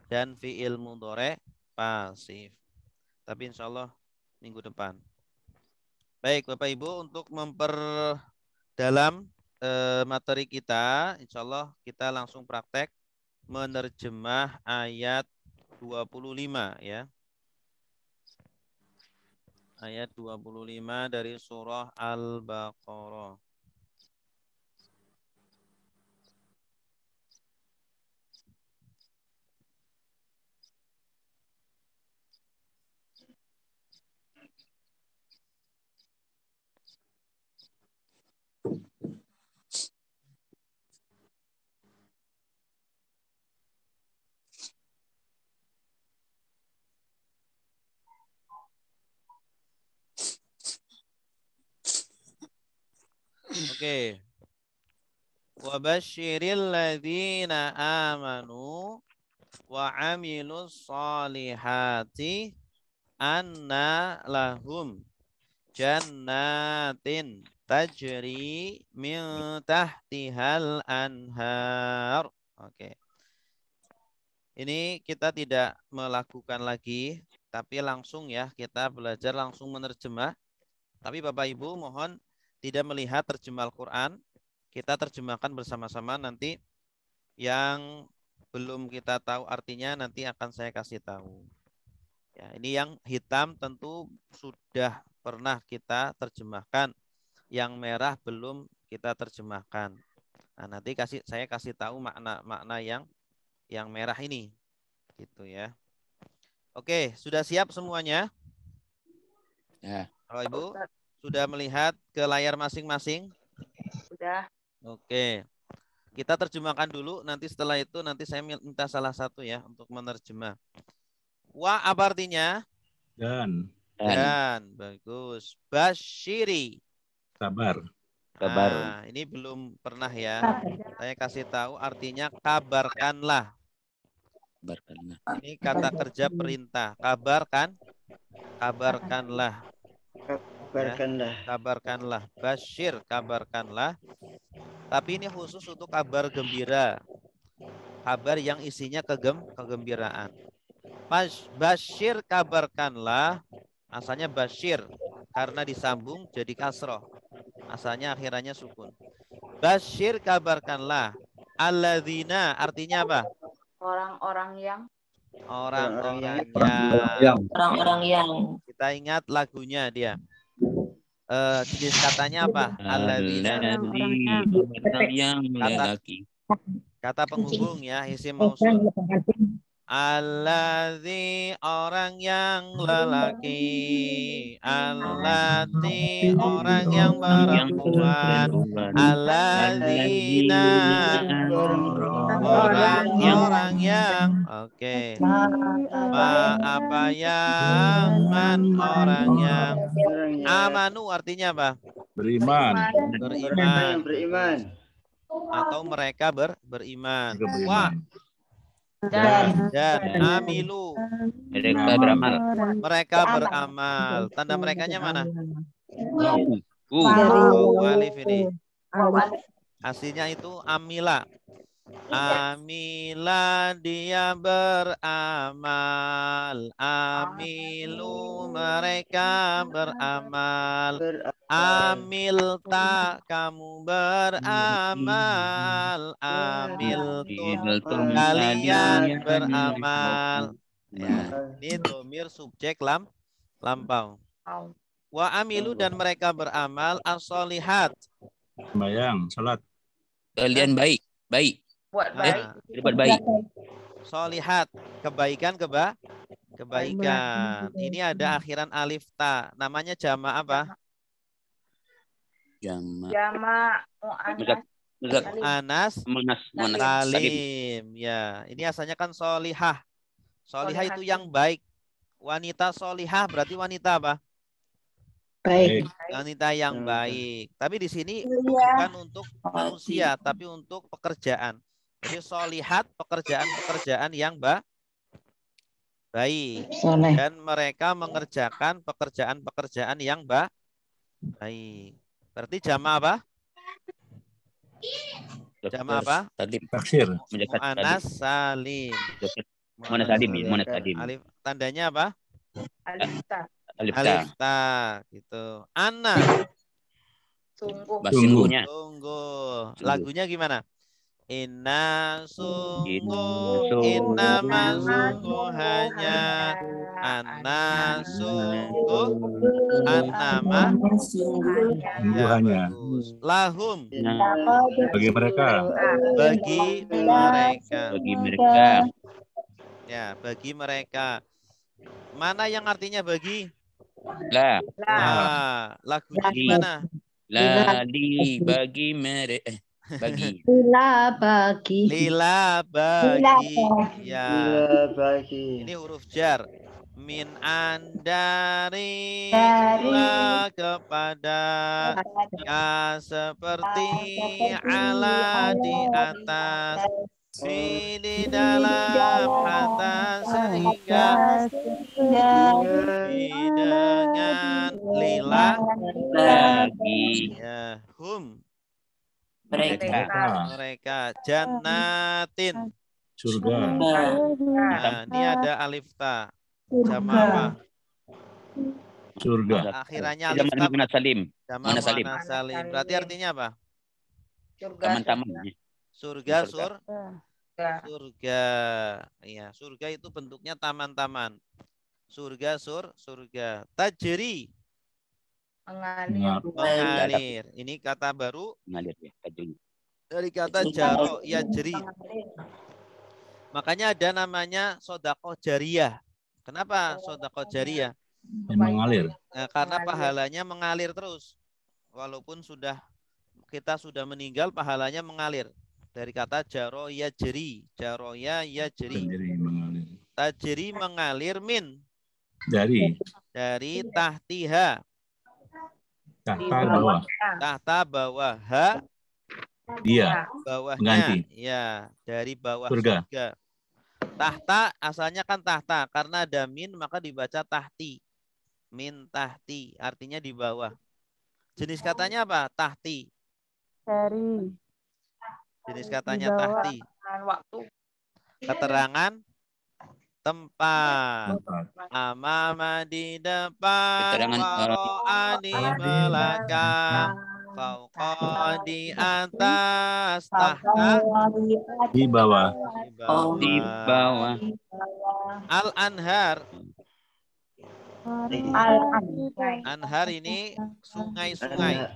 dan fiil mudhari pasif. Tapi insya Allah minggu depan. Baik Bapak Ibu, untuk memperdalam materi kita, insya Allah kita langsung praktek menerjemah ayat 25 ya. Ayat 25 dari surah Al-Baqarah. Oke. Wa basyiril ladzina amanu wa amilus solihati anna lahum jannatin tajri min tahtihal anhar. Oke. Ini kita tidak melakukan lagi, tapi langsung ya kita belajar langsung menerjemah. Tapi Bapak Ibu mohon tidak melihat terjemah Al-Quran. Kita terjemahkan bersama-sama, nanti yang belum kita tahu artinya nanti akan saya kasih tahu. Ya, ini yang hitam tentu sudah pernah kita terjemahkan. Yang merah belum kita terjemahkan. Nah, nanti saya kasih tahu makna yang merah ini. Gitu ya. Oke, sudah siap semuanya? Ya. Bapak Ibu sudah melihat ke layar masing-masing? Sudah. Oke. Kita terjemahkan dulu, nanti setelah itu nanti saya minta salah satu ya untuk menerjemah. Wa apa artinya? Dan Dan. Bagus. Basyiri. kabar. Kabar. Nah, ini belum pernah ya. Saya kasih tahu artinya kabarkanlah. Kabarkanlah. Ini kata kerja perintah. Kabarkan. Kabarkanlah. Kabarkanlah. Kabarkanlah. Basyir, kabarkanlah. Tapi ini khusus untuk kabar gembira. Kabar yang isinya kegembiraan. Basyir, kabarkanlah. Asalnya basyir. Karena disambung jadi kasroh. Asalnya akhirannya sukun. Basyir, kabarkanlah. Alladzina, artinya apa? Orang-orang yang Orang-orang Yang orang-orang yang kita ingat lagunya dia. Jenis katanya apa? Alladzina. Orang yang lelaki. Kata penghubung ya, isim mausul. Alladzi, orang yang lelaki. Allati, orang yang perempuan. Alladzina, orang-orang yang. Oke. Apa yang man, orang yang. Orang yang Amanu artinya apa? beriman. orang Beriman. yang beriman. Atau mereka beriman. Mereka Wah, beriman. dan amilu, Mereka beramal. mereka beramal. Tanda merekanya mana? Alif ini. Aslinya itu amila. Amila, dia beramal. Amilu, mereka beramal. Amil tak, kamu beramal. Amil tuh, kalian beramal. Ya, ini domir subjek lampau. Wa amilu, dan mereka beramal as-solihat. Sembahyang, salat. Kalian baik. Baik. buat Nah, Berbuat baik. solihat, kebaikan, kebaikan. Ini ada akhiran alif ta. Namanya jama apa? Jama. Jama Muzakkar. Anas Salim. salim. Ya, ini asalnya kan solihah. Solihah itu yang baik. Wanita solihah berarti wanita apa? Baik. Wanita yang baik. Tapi di sini bukan untuk manusia, tapi untuk pekerjaan. Jadi solihat, pekerjaan-pekerjaan yang baik. Dan mereka mengerjakan pekerjaan-pekerjaan yang baik. Berarti jama apa? Jama apa? Salim. Taksir. Mu'anas salim. Mu'anas salim. Mu'anas salim. Alif, tandanya apa? Alista. Alif Alif ta. ta gitu. Ana, Sungguh. Sungguhnya. sungguh. Lagunya gimana? Inna sungguh, Sungguh. innama sungguh hanya, ana sungguh, annama. Ya, Hanya. bagus. Lahum, Bagi mereka. bagi mereka. Bagi mereka. Ya, bagi mereka. Mana yang artinya bagi? Lah. Nah, lagunya gimana? Lali bagi mereka. Bagi. Lila bagi. Lila bagi. Ya. Bila bagi. Ini huruf jar. Min andari Dari. ila kepada, ya seperti ala di atas, di dalam atas sehingga dengan lila Bagi ya hum mereka. mereka jannatin. Surga. Nah, ini ada alif ta. Jama apa? Surga. Akhirannya alif Zaman ta. Mu'anas salim. Jama Mu'anas salim. mu'annas salim. Berarti artinya apa? Taman-taman. Surga, Surga. surga. Iya, surga itu bentuknya taman-taman. Surga, surga. Tajri, mengalir. Ini kata baru Mengalir ya. Tajri. dari kata jaro yajri. Makanya ada namanya sodako jariyah. Kenapa sodako jariyah? Yang mengalir. Nah, karena pahalanya mengalir terus. Walaupun kita sudah meninggal, pahalanya mengalir. Dari kata jaro yajri. Jaro yajri. Sendiri mengalir. Tajri mengalir min. Dari Tahtiha. tahta bawah. Tahta bawah. Ha Dia bawahnya. mengganti. Ya, dari bawah Surga. surga. Tahta asalnya kan tahta. Karena ada min maka dibaca tahti. Min tahti. Artinya di bawah. Jenis katanya apa? Tahti. Dari. Jenis katanya tahti. Waktu. Keterangan tempat. Tempat. Amama di depan. Keterangan, Waro'a di belakang. Fauqa di atas. Tahta Di bawah. Di bawah. Al-Anhar. Al-Anhar. Anhar ini sungai-sungai.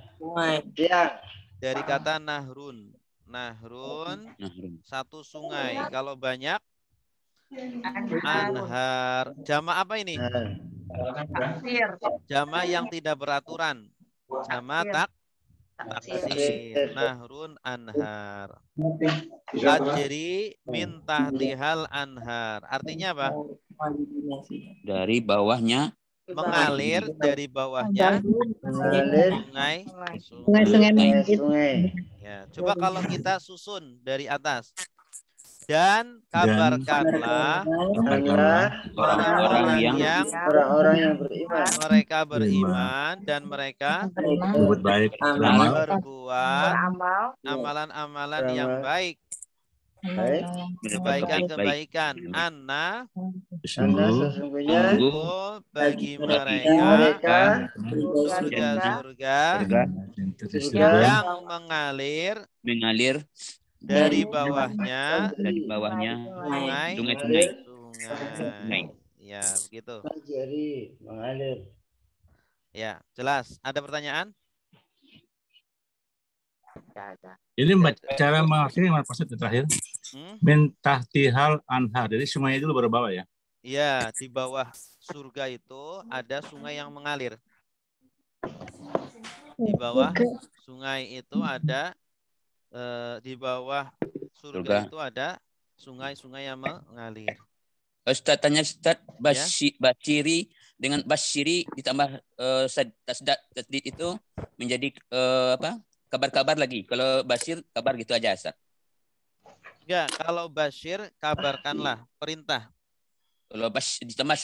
Siang. Dari kata nahrun. Nahrun, satu sungai. Kalau banyak, anhar. Jama apa ini? Jama yang tidak beraturan. Jama taksir. Nahrun, anhar. Tajri min tahtihal anhar. Artinya apa? Dari bawahnya. Mengalir dari bawahnya Mengalir sungai. Ya, coba kalau kita susun dari atas. Dan kabarkanlah orang-orang yang beriman. mereka beriman dan mereka Berbuat baik. berbuat amalan-amalan yang baik. Kebaikan-kebaikan. Anna Sesungguhnya bagi mereka surga-surga yang mengalir dari bawahnya sungai. Ya, begitu. Jadi mengalir. Ya, jelas. Ada pertanyaan? Ini cara mengartikan maksud terakhir. Min tahtihal anhar. Jadi sungai dulu baru bawah ya? Iya, di bawah surga itu ada sungai yang mengalir. Di bawah sungai itu ada di bawah surga itu ada sungai-sungai yang mengalir. Ustaz tanya Ustaz, Bashiri dengan Bashiri ditambah tasdid itu menjadi apa? Kabar-kabar lagi. Kalau Bashir kabar gitu aja Ustaz. Enggak, kalau Bashir kabarkanlah, perintah. Kalau ditambah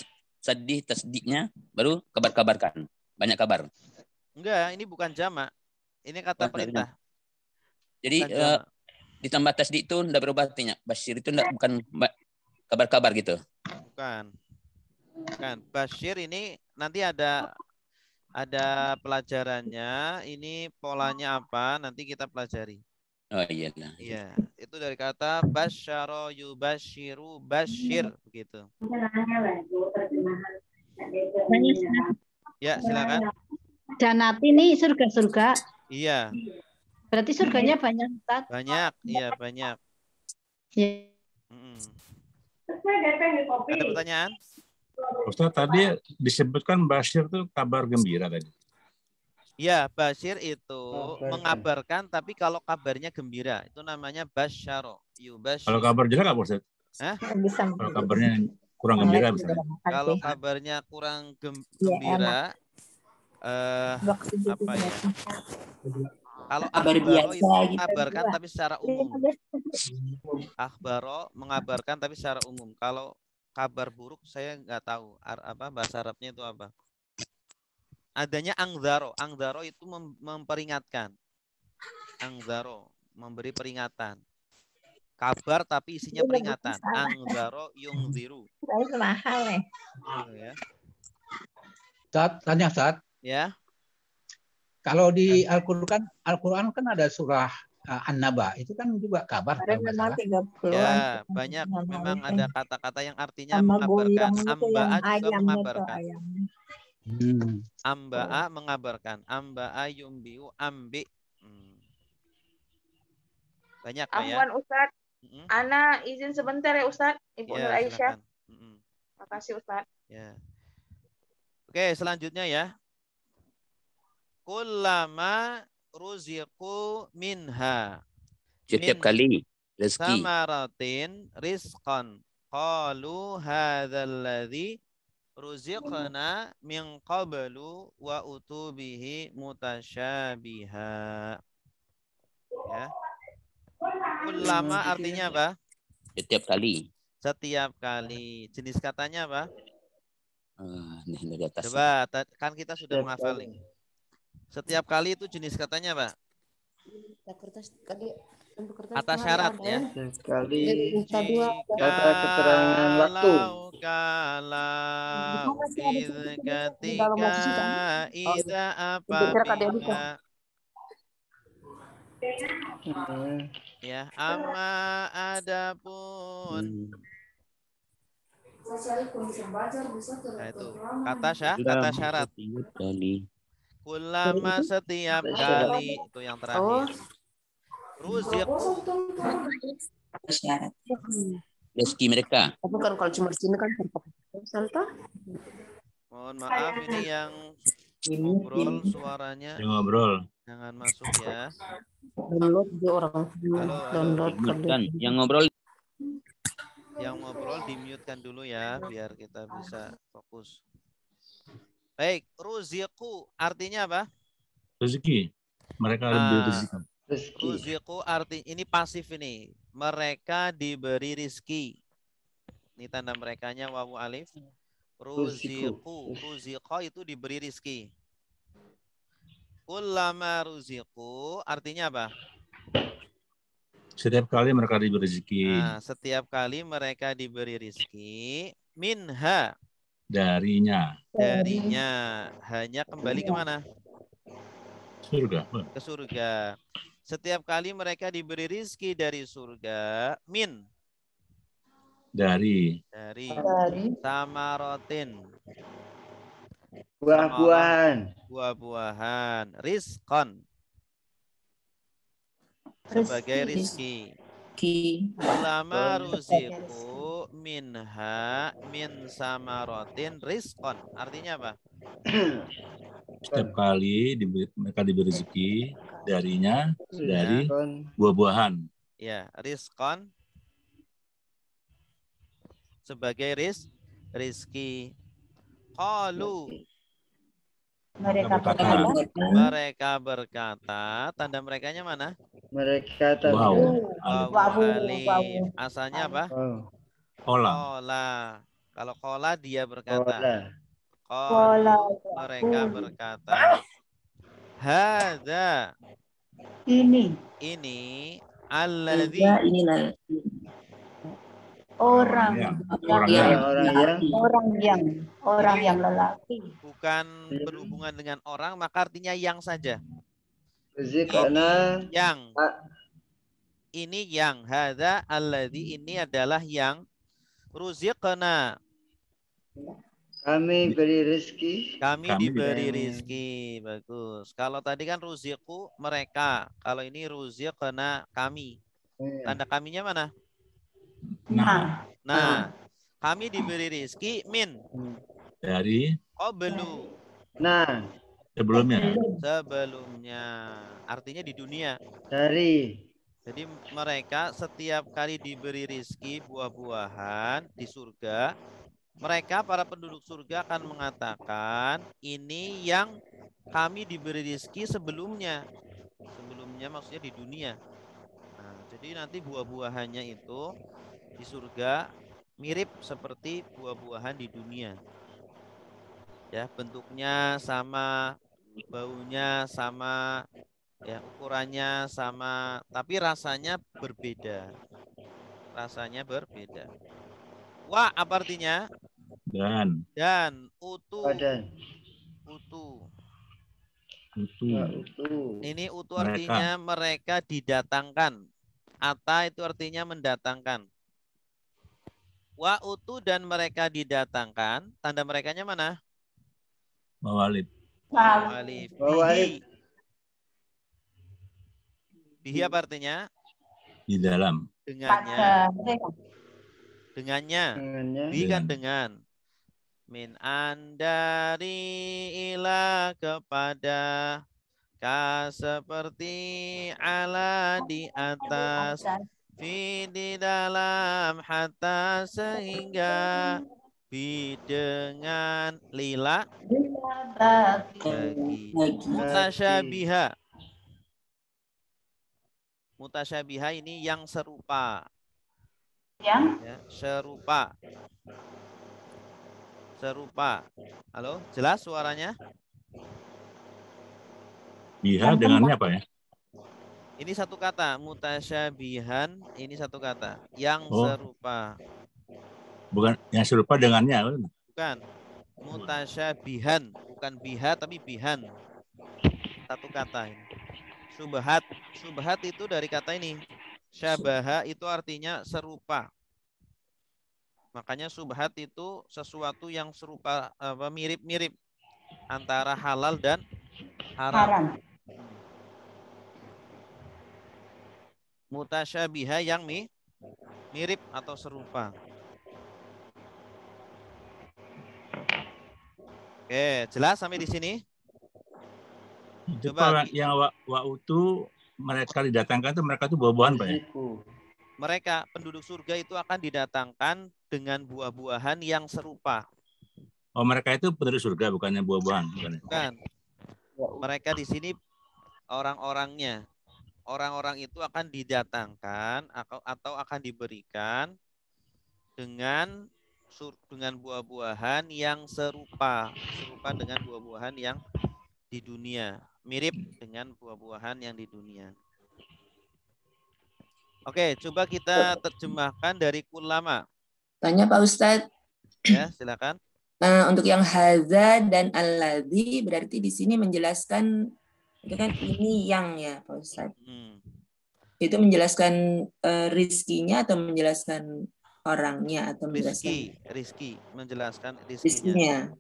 tasdidnya baru kabar-kabarkan. Banyak kabar. Enggak, ini bukan jamak. Ini kata perintah. Jadi ditambah tasdid itu enggak berubah artinya. Bashir itu bukan kabar-kabar gitu. Bukan. Bashir ini nanti ada pelajarannya. Ini polanya apa? Nanti kita pelajari. Oh iyalah. Iya, itu dari kata basyara yubashiru bashir begitu. Ya, silakan. Janati ini surga-surga. Iya. Berarti surganya banyak, Ustaz? Banyak, iya banyak. Ya. Ada pertanyaan? Ustaz tadi disebutkan Bashir itu kabar gembira tadi. Ya, Bashir itu mengabarkan, tapi kalau kabarnya gembira, itu namanya basyaro. Kalau kabar jelek apa Ustaz? Kalau kabarnya kurang gembira bisa. Kalau kabarnya kurang gembira, apa ya? Kalau akhbaro itu mengabarkan tapi secara umum. Akhbaro mengabarkan tapi secara umum. Kalau kabar buruk saya nggak tahu apa bahasa Arabnya itu apa. Adanya angzaro. Angzaro itu memperingatkan. Angzaro memberi peringatan. Kabar tapi isinya peringatan. Angzaro yungziru. Mahal ya. Tanya Ustaz. Ya. Kalau di Al-Quran kan ada surah An-Naba, itu kan juga kabar. Ya, banyak memang ada kata-kata yang artinya mengabarkan. Amba'a juga mengabarkan. Amba'a mengabarkan. Amba'a yumbiu ambi. Banyak Pak ya. Afwan Ustaz. Ana izin sebentar ya Ustaz. Ibu Nur Aisyah. Makasih Ustaz. Ya. Oke, selanjutnya ya. Kullama ruziqu minha. Setiap kali rezeki. Samaratin rizqan. Qalu hadzal ladzi ruziqna min qablu wa utubihi mutasyabiha. Ya. Kullama artinya apa? Setiap kali. Setiap kali. Jenis katanya apa? Ini di atas. Coba, kan kita sudah menghafal nih. Setiap kali itu jenis katanya, Pak? Kata syarat ya. Sekali kata keterangan waktu. Kalau ketika ida apabila ya amma adapun. Nah, itu kata syarat. Kulama setiap kali itu yang terakhir. Ruziqu Syarat. Rezeki mereka. Tapi kan kalau cuma di sini kan salta. Mohon maaf ini yang ngobrol suaranya. Yang ngobrol. Jangan masuk ya. Download di orang download Kan yang ngobrol di-mute-kan dulu ya biar kita bisa fokus. Baik, ruziqu artinya apa? Rezeki. Mereka lebih rezeki. Ruziqu arti ini pasif ini. Mereka diberi rizki. Ini tanda merekanya wawu alif. Ruziqu. Ruziqa itu diberi rizki. Kullama ruziqu artinya apa? Setiap kali mereka diberi rezeki. Nah, setiap kali mereka diberi rizki. Minha. Darinya. Hanya kembali kemana? Surga. Ke surga. Setiap kali mereka diberi rizki dari surga. Min. Dari. Samarotin. Buah-buahan. Rizqan. Sebagai rizki. Ulama ruziku minha min samarotin rizqan. Artinya apa? Setiap kali mereka diberi rezeki darinya dari buah-buahan. Ya, rizqan sebagai rizki. Qalu mereka berkata, tanda merekanya mana? Mereka tadi. Alif. Asalnya apa? Kola. Kalau kola dia berkata. Qalu mereka berkata. Hadza. Ini alladzi. Orang yang lelaki. Bukan berhubungan dengan orang, maka artinya yang saja. Yang. Ini yang. Hadza alladzi ini adalah yang. Ruziqna. Kami beri rezeki. Kami diberi rezeki. Bagus. Kalau tadi kan ruziqu mereka. Kalau ini ruziqna kami. Tanda kaminya mana? Nah, kami diberi rezeki min. Dari. Qablu. Nah. Sebelumnya. Artinya di dunia. Jadi mereka setiap kali diberi rezeki buah-buahan di surga. Mereka para penduduk surga akan mengatakan ini yang kami diberi rezeki sebelumnya. Sebelumnya maksudnya di dunia. Nah, jadi nanti buah-buahannya itu di surga mirip seperti buah-buahan di dunia. Ya, bentuknya sama, baunya sama, ya ukurannya sama, tapi rasanya berbeda. Wa apa artinya? Dan utu. Ini utu artinya mereka didatangkan. Ata itu artinya mendatangkan. Wa utu dan mereka didatangkan. Tanda merekanya mana? Mawalib. Bihi apa artinya? Di dalam. Dengannya. Bihi kan dengan. Min andari ila kepada ka seperti ala di atas di dalam hatta sehingga bi dengan lila bagi mutasyabiha. Mutasyabiha ini yang serupa. Yang ya, serupa. Serupa. Halo, jelas suaranya? Biha dengannya apa ya? Ini satu kata, mutasyabihan, ini satu kata, yang Oh. serupa. Bukan yang serupa dengannya. Bukan. Mutasyabihan, bukan biha tapi bihan. Satu kata ini. Subhat. Subhat itu dari kata ini. Syabaha itu artinya serupa. Makanya subhat itu sesuatu yang serupa, mirip-mirip antara halal dan haram. Mutasyabiha yang mirip atau serupa. Oke, jelas sampai di sini? Coba yang wa'utu mereka didatangkan itu mereka itu buah-buahan Pak ya? Mereka penduduk surga itu akan didatangkan dengan buah-buahan yang serupa. Oh, mereka itu penduduk surga bukannya buah-buahan, bukan. Mereka di sini orang-orangnya. Orang-orang itu akan didatangkan atau akan diberikan dengan buah-buahan yang serupa dengan buah-buahan yang di dunia, mirip dengan buah-buahan yang di dunia. Oke, coba kita terjemahkan dari kulama. Tanya Pak Ustadz. Ya, silakan. Untuk yang haza dan alladzi berarti di sini menjelaskan itu kan ini yang ya Pak Ustadz. Itu menjelaskan rizkinya atau menjelaskan orangnya atau menjelaskan rizki menjelaskan rizkinya.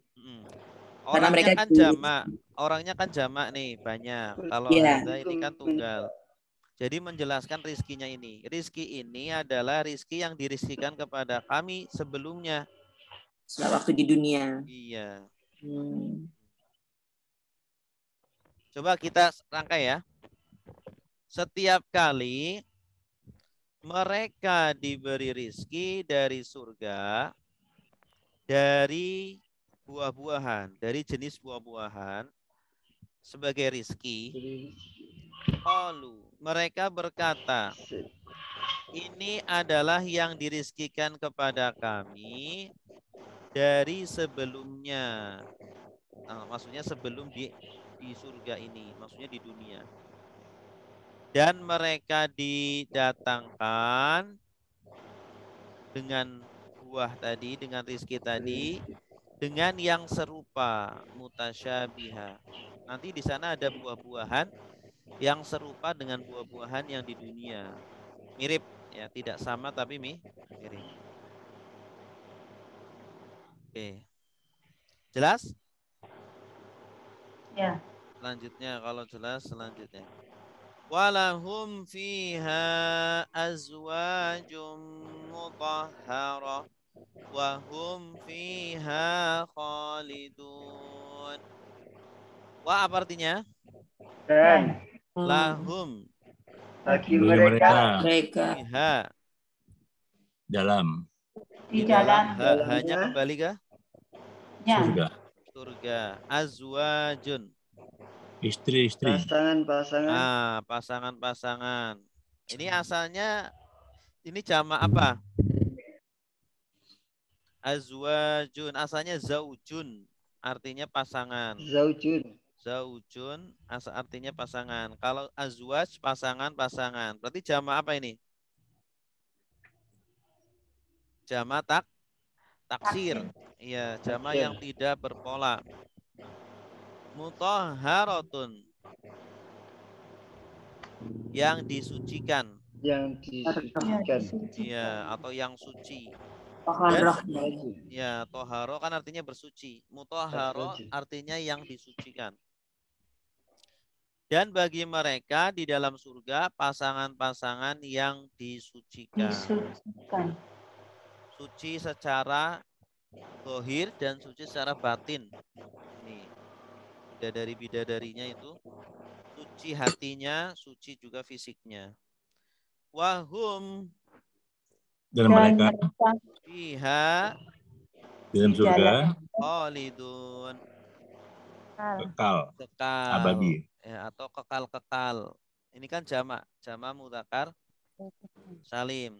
Orangnya kan jamak, orangnya kan jamak nih banyak. Kalau haza ini kan tunggal. Jadi menjelaskan rizkinya ini. Rizki ini adalah rizki yang dirizkikan kepada kami sebelumnya. Waktu di dunia. Iya. Coba kita rangkai ya. Setiap kali mereka diberi rizki dari surga, dari buah-buahan, dari jenis buah-buahan sebagai rizki, qalu, mereka berkata, ini adalah yang dirizkikan kepada kami dari sebelumnya. Maksudnya sebelum di surga ini, maksudnya di dunia. Dan mereka didatangkan dengan buah tadi, dengan rizki tadi, dengan yang serupa, mutasyabiha. Nanti di sana ada buah-buahan yang serupa dengan buah-buahan yang di dunia. Mirip, ya, tidak sama tapi mirip. Oke. Jelas? Ya. Selanjutnya, kalau jelas, selanjutnya. Walahum fiha azwajum mutahharah wa hum fiha khalidun. Wa apa artinya? Dan lahum bagi mereka fiha dalam di dalam hanya kembali ke surga. Azwajun istri-istri. Pasangan-pasangan. Pasangan-pasangan. Ini asalnya ini jamak apa? Azwajun asalnya zaujun, artinya pasangan. Zaujun artinya pasangan. Kalau azwaj pasangan-pasangan. Berarti jamak apa ini? Jamak taksir. Iya, jamak yang tidak berpola. Mutahharatun, yang disucikan. Iya, atau yang suci. Ya, toharo kan artinya bersuci. Mutahharo artinya yang disucikan. Dan bagi mereka di dalam surga pasangan-pasangan yang disucikan. Suci secara zahir dan suci secara batin. Nih, bidadari-bidadarinya itu suci hatinya, suci juga fisiknya. Wahum. Dan mereka Fiha. Dalam surga. Khalidun. Kekal. Kekal. Abadi. Ya, atau kekal-kekal. Ini kan jamak. Jamak mudzakkar salim.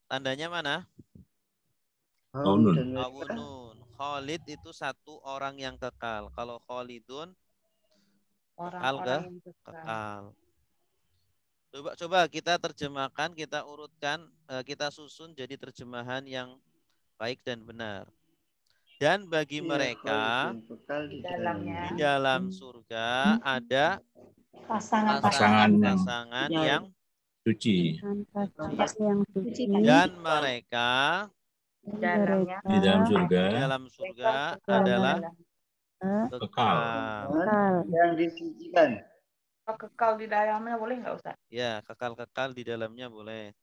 Tandanya mana? Awunun. Awunun. Khalid itu satu orang yang kekal. Kalau Khalidun kekal. Coba kita terjemahkan, kita urutkan, kita susun jadi terjemahan yang baik dan benar. Dan bagi mereka di dalam surga ada pasangan yang suci. Dan mereka di dalam surga adalah kekal. Yang disucikan. Kekal di dalamnya boleh nggak Ustaz? Ya, kekal-kekal di dalamnya boleh.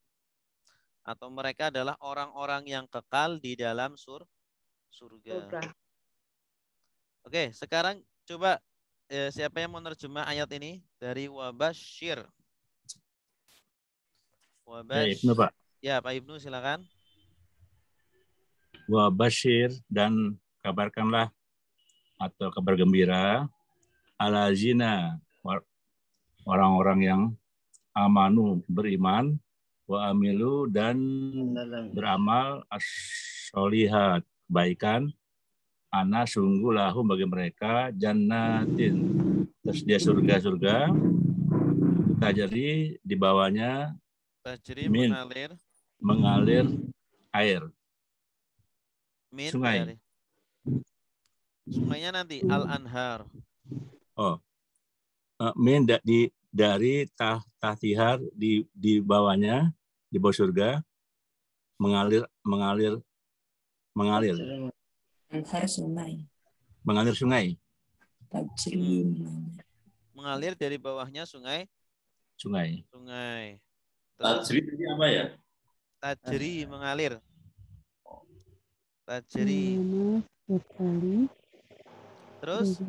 Atau mereka adalah orang-orang yang kekal di dalam surga. Oke, sekarang coba siapa yang mau nerjemah ayat ini dari Wabasyir? Ya, Ibnu, Pak. Ya, Pak Ibnu silakan. Wabasyir, dan kabarkanlah atau kabar gembira alazina, orang-orang yang amanu, beriman, wa amilu, dan beramal as-sholihat, kebaikan, ana sungguh lahum bagi mereka jannatin, tersedia surga-surga, tajri, di bawahnya tajri, mengalir air. Sungai. Sungainya nanti al-anhar. Oh. Min dari tahtihar, di bawahnya, di bawah surga, mengalir sungai. Mengalir dari bawahnya sungai. Tajri itu apa ya? Tajri, mengalir. Tajri. Terus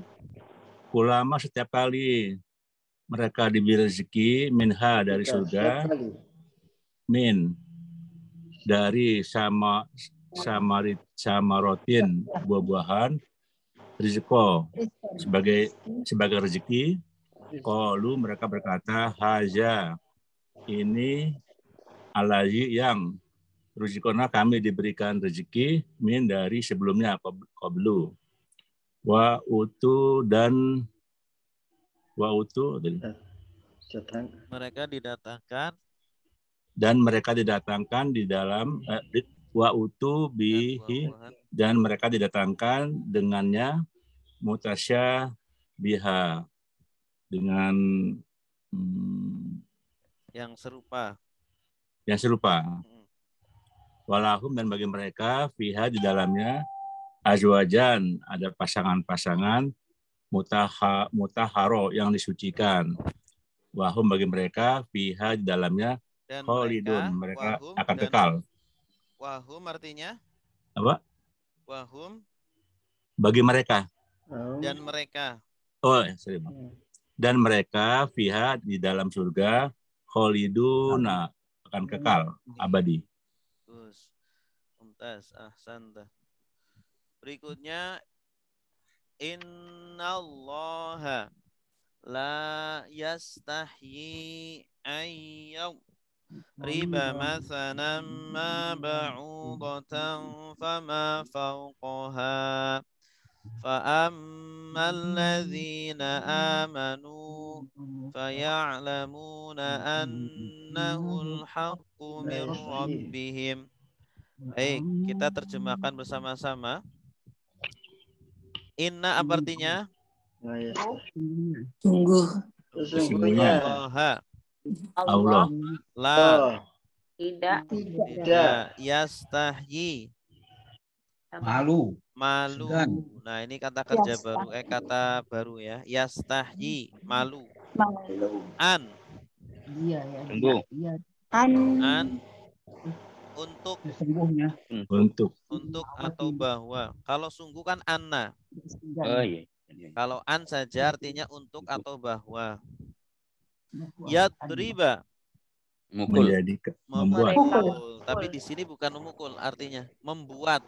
ulama setiap kali mereka diberi rezeki minha, dari surga, min dari samarotin, buah-buahan, rizko sebagai rezeki, qalu, mereka berkata, haza, ini alazi, yang rizqona, kami diberikan rezeki, min dari sebelumnya, qablu, wa utu, mereka didatangkan di dalam wa utu bihi, dan mereka didatangkan dengannya mutasya biha, dengan yang serupa. Walahum, dan bagi mereka fiha, di dalamnya azwajan, ada pasangan-pasangan, mutahharo, yang disucikan. Wahum, bagi mereka fiha, di dalamnya khalidun, mereka akan kekal. Wahum artinya apa? Wahum bagi mereka. Dan mereka. Oh, sorry. Dan mereka fiha, di dalam surga, khaliduna, akan kekal abadi. Mumtaz, ahsanta. Berikutnya, innallaha la yastahyi ayyam riba mathalan ma ba'udatan fama fawqaha فأما الذين آمنوا فيعلمون أنه الحق من ربهم. Baik, kita terjemahkan bersama-sama. Inna apa artinya? Sungguhnya. Allah. La. Tidak. Yastahyi. Malu. Nah, ini kata kerja baru, kata baru ya. Yastahyi, malu. An. Sungguh. An. Untuk. Untuk atau bahwa. Kalau sungguh kan anna. Oh iya. Kalau an saja artinya untuk atau bahwa. Yadriba. Mukul. Membuat. Memukul. Tapi di sini bukan memukul, artinya membuat.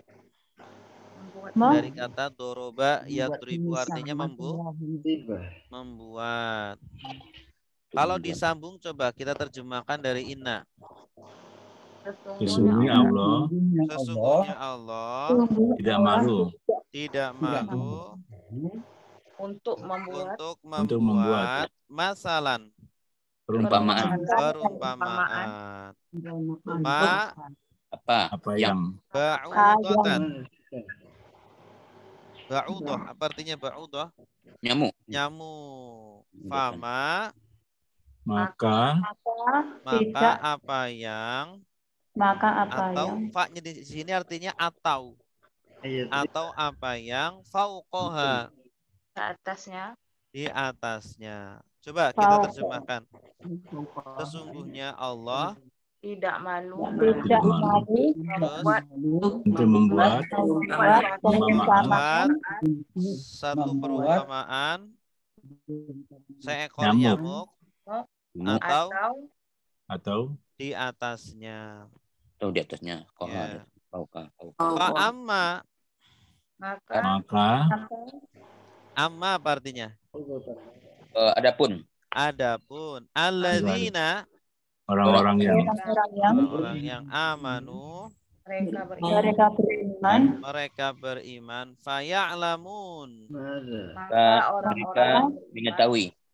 Dari kata doroba yadribu artinya membuat. Kalau disambung coba kita terjemahkan dari inna. Sesungguhnya Allah tidak malu untuk membuat masalan perumpamaan apa yang ba'udatan. Ba'udah apa artinya ba'udah? Nyamuk. Fama maka apa yang fa-nya di sini artinya atau apa yang fauqoha di atasnya. Coba kita terjemahkan. Sesungguhnya Allah tidak malu untuk membuat satu perumpamaan seekor nyamuk atau di atasnya. Atau di atasnya. Ya. maka amma apa artinya? Adapun alladzina orang-orang yang amanu mereka beriman faya'lamun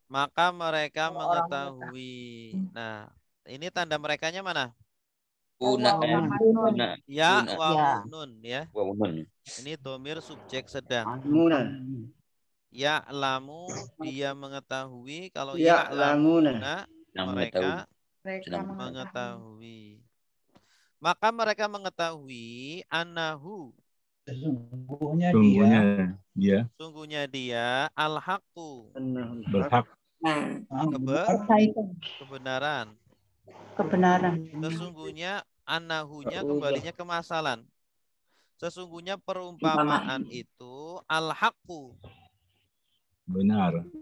maka mereka mengetahui. Nah, ini tanda merekanya mana? Ya wa nun ya. Ini domir subjek sedang. Ya'lamu dia mengetahui. Kalau ya'lamuna mereka mengetahui. Maka mereka mengetahui annahu sungguhnya dia al-haqqu berhak kebenaran. Sesungguhnya annahunya kembalinya ke masalan. Sesungguhnya perumpamaan itu al-haqqu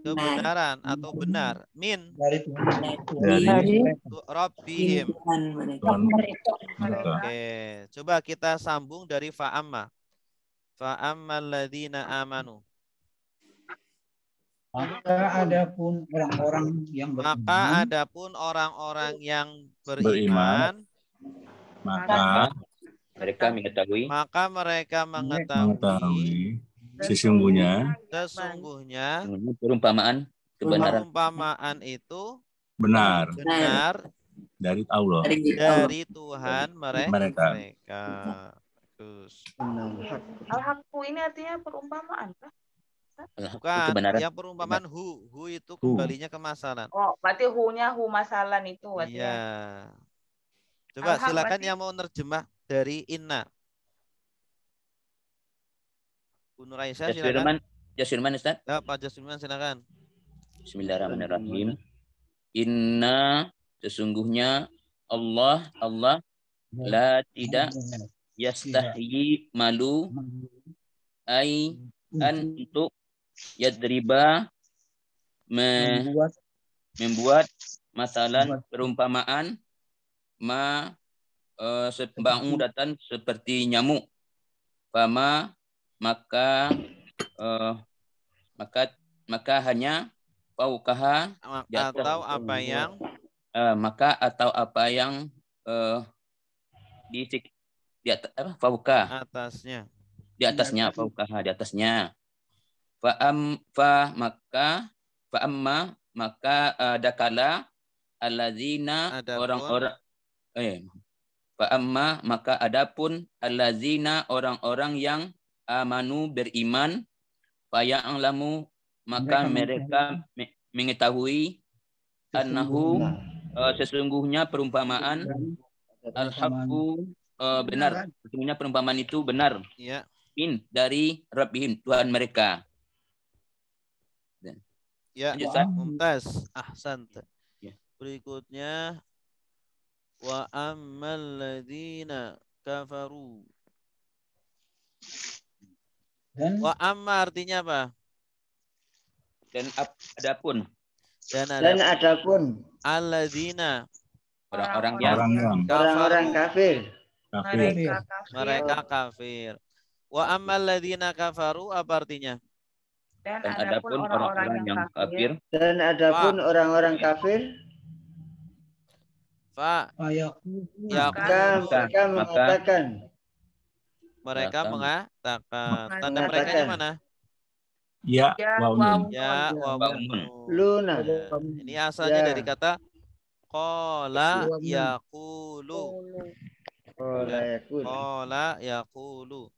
kebenaran atau benar dari Rabbihim. Oke, coba kita sambung dari fa'amma alladzina amanu. Maka adapun orang-orang yang beriman, maka mereka mengetahui sesungguhnya perumpamaan itu benar dari Allah, dari Tuhan mereka. Terus al-haqqu ini artinya perumpamaan kah? Bukan, yang perumpamaan hu itu kembalinya ke masalan. Oh, berarti hu-nya hu masalan itu artinya. Iya. Coba silakan yang mau nerjemah dari inna. Bu Nur Aisyah silakan. Jasirman Ustaz. Ya, Pak Jasirman silakan. Bismillahirrahmanirrahim. Inna sesungguhnya Allah la tidak yastahyi malu ai an untuk yadriba membuat masalan perumpamaan ba'udatan seperti nyamuk. Fama maka hanya fauqaha atau apa yang di atasnya fauqaha di atasnya maka adakala allazina orang-orang maka adapun allazina orang-orang yang amanu beriman faya'lamu maka mereka mengetahui annahu sesungguhnya perumpamaan al-haqqu benar, sesungguhnya perumpamaan itu benar dari Rabbihim Tuhan mereka. Ya, mumtaz, ahsan. Berikutnya wa ammal ladzina kafaru. Wa amma artinya apa? Dan adapun alladzina Orang-orang yang Orang-orang kafir. Mereka kafir. Wa ammal ladzina kafaru, apa artinya? Dan dan adapun orang-orang yang kafir. Dan adapun orang-orang kafir, mereka mengatakan. Mereka mengatakan. Tanda mereka mana? Ya, wawun. Ya, wawun. Luna. Ini asalnya dari kata qala yaqulu. Qala yaqulu.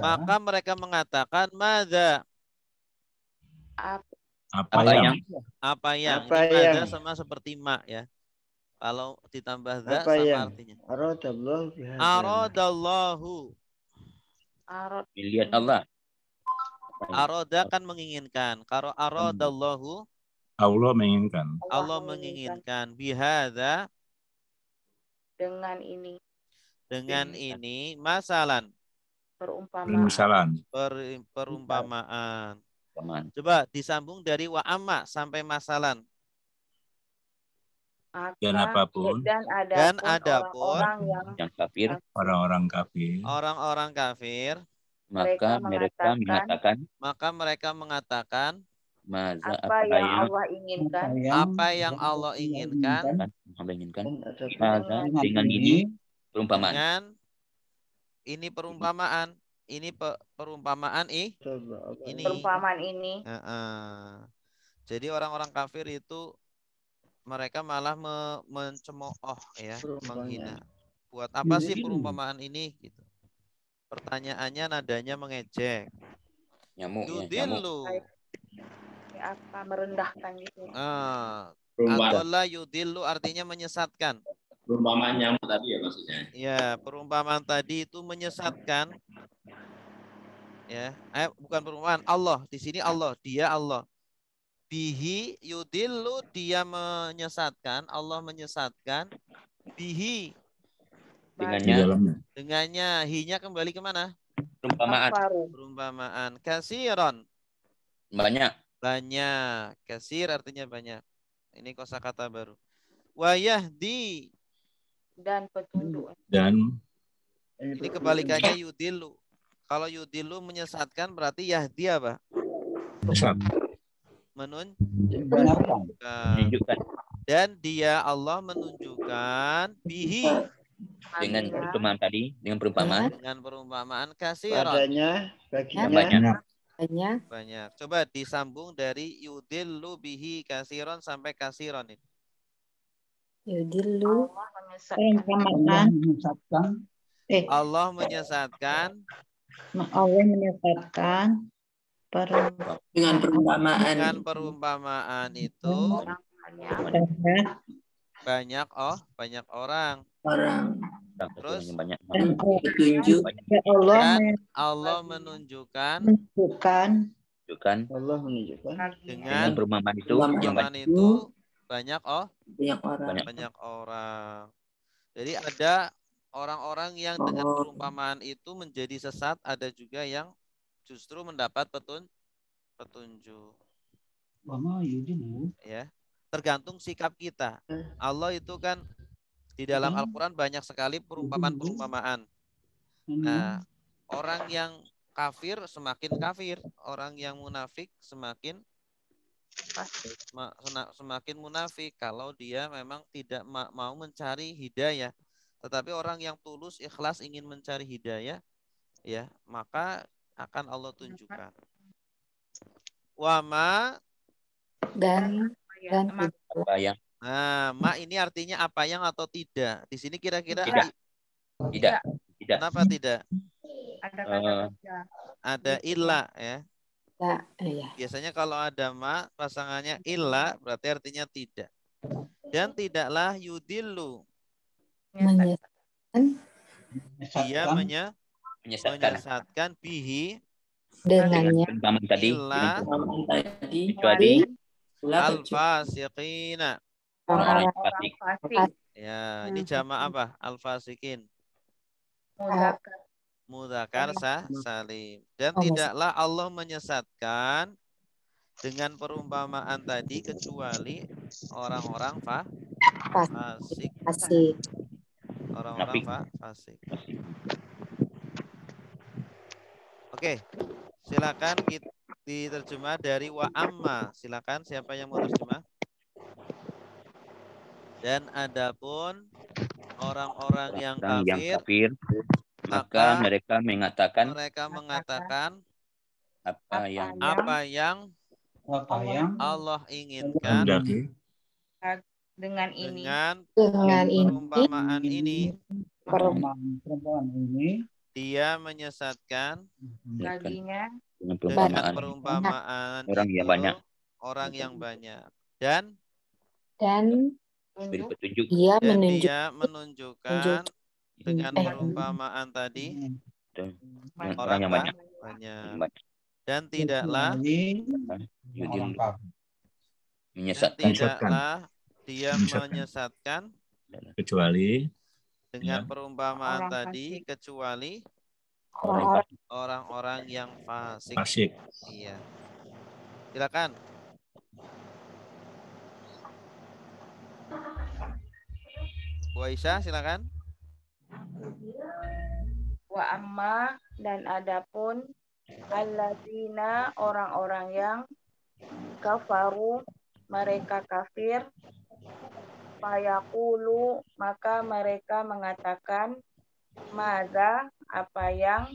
Maka mereka mengatakan madza. Apa yang? Ini madza sama seperti ma ya. Kalau ditambah za sama artinya. Aradallahu. Lihat Allah. Arada kan menginginkan. Kalau aradallahu, Allah menginginkan. Allah menginginkan. Bihadza, dengan ini. Dengan ini masalan. Perumpamaan. Perumpamaan. Coba disambung dari wa amma sampai masalan. Dan apapun. Dan adapun yang kafir. Orang-orang kafir. Orang-orang kafir. Maka mereka mengatakan apa yang Allah inginkan. Apa yang Allah inginkan. Dengan ini perumpamaan. Dengan ini perumpamaan. Ini perumpamaan ini. Perumpamaan ini. Jadi orang-orang kafir itu mereka malah mencemooh ya, menghina. Buat apa sih perumpamaan ini gitu. Pertanyaannya nadanya mengejek. Yudillu. Apa merendahkan gitu. Adola yudillu artinya menyesatkan. Perumpamaan nyamuk tadi ya maksudnya. Ya, perumpamaan tadi itu menyesatkan. Ya, bukan perumpamaan Allah. Di sini Allah, dia Allah. Bihi yudillu, dia menyesatkan, Allah menyesatkan. Bihi, dengannya, hinya kembali kemana? Perumpamaan. Kasiron, banyak. Kasir artinya banyak. Ini kosakata baru. Wayahdi, dan petunjuk. Dan ini kebalikannya yudillu. Kalau yudillu menyesatkan berarti yahdi apa? Menunjukkan. Dan dia Allah menunjukkan bihi, dengan perumpamaan tadi, dengan perumpamaan kasiran, banyak. Coba disambung dari yudillu bihi kasiron sampai kasiron ini. Yudillu Allah menyesatkan dengan perumpamaan itu banyak orang. Terus Allah menunjukkan dengan perumpamaan itu banyak orang. Jadi ada orang-orang yang dengan perumpamaan itu menjadi sesat, ada juga yang justru mendapat petunjuk. Ya, tergantung sikap kita. Allah itu kan di dalam Al-Quran banyak sekali perumpamaan. Nah, orang yang kafir semakin kafir, orang yang munafik semakin munafik kalau dia memang tidak mau mencari hidayah. Tetapi orang yang tulus ikhlas ingin mencari hidayah, ya, maka akan Allah tunjukkan. Wama dan apa yang. Nah, ma ini artinya apa yang atau tidak. Di sini kira-kira tidak. Kenapa tidak? Ada illa ya. Biasanya kalau ada ma pasangannya illa berarti artinya tidak. Dan tidaklah yudillu. Dia menyesatkan bihi dengannya illa kecuali al-fasiqina. Orang fasik. Ya, ini jama apa? Al-fasikin. Mudzakkar salim. Dan tidaklah Allah menyesatkan dengan perumpamaan tadi kecuali orang-orang fasik. Fasik. Orang-orang fasik. Oke, silakan kita diterjemah dari wa amma. Silakan siapa yang mau terjemah? Dan adapun orang-orang yang kafir, maka mereka mengatakan apa yang Allah inginkan dengan ini. Perumpamaan ini dia menyesatkan baginya dengan perumpamaan orang yang banyak dan dia menunjukkan dengan perumpamaan tadi orang yang banyak dan tidaklah dia menyesatkan kecuali dengan perumpamaan tadi kecuali orang-orang yang fasik. Iya. Silakan. Bu Aisyah, silakan. Wa amma dan adapun alladzina orang-orang yang kafaru mereka kafir fayaqulu maka mereka mengatakan madza apa yang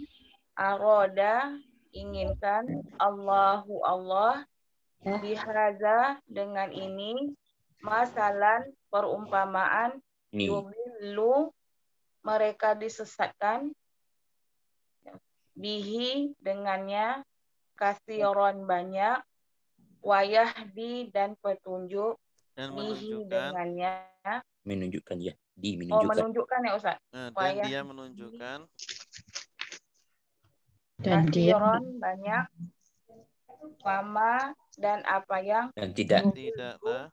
aroda inginkan Allahu Allah bihaza dengan ini masalan perumpamaan yubillu mereka disesatkan bihi dengannya kasiron banyak wayahdi dan petunjuk dan bihi dengannya menunjukkan ya menunjukkan ya Ustaz. Dan dia menunjukkan dan dia banyak wama dan apa yang dan tidaklah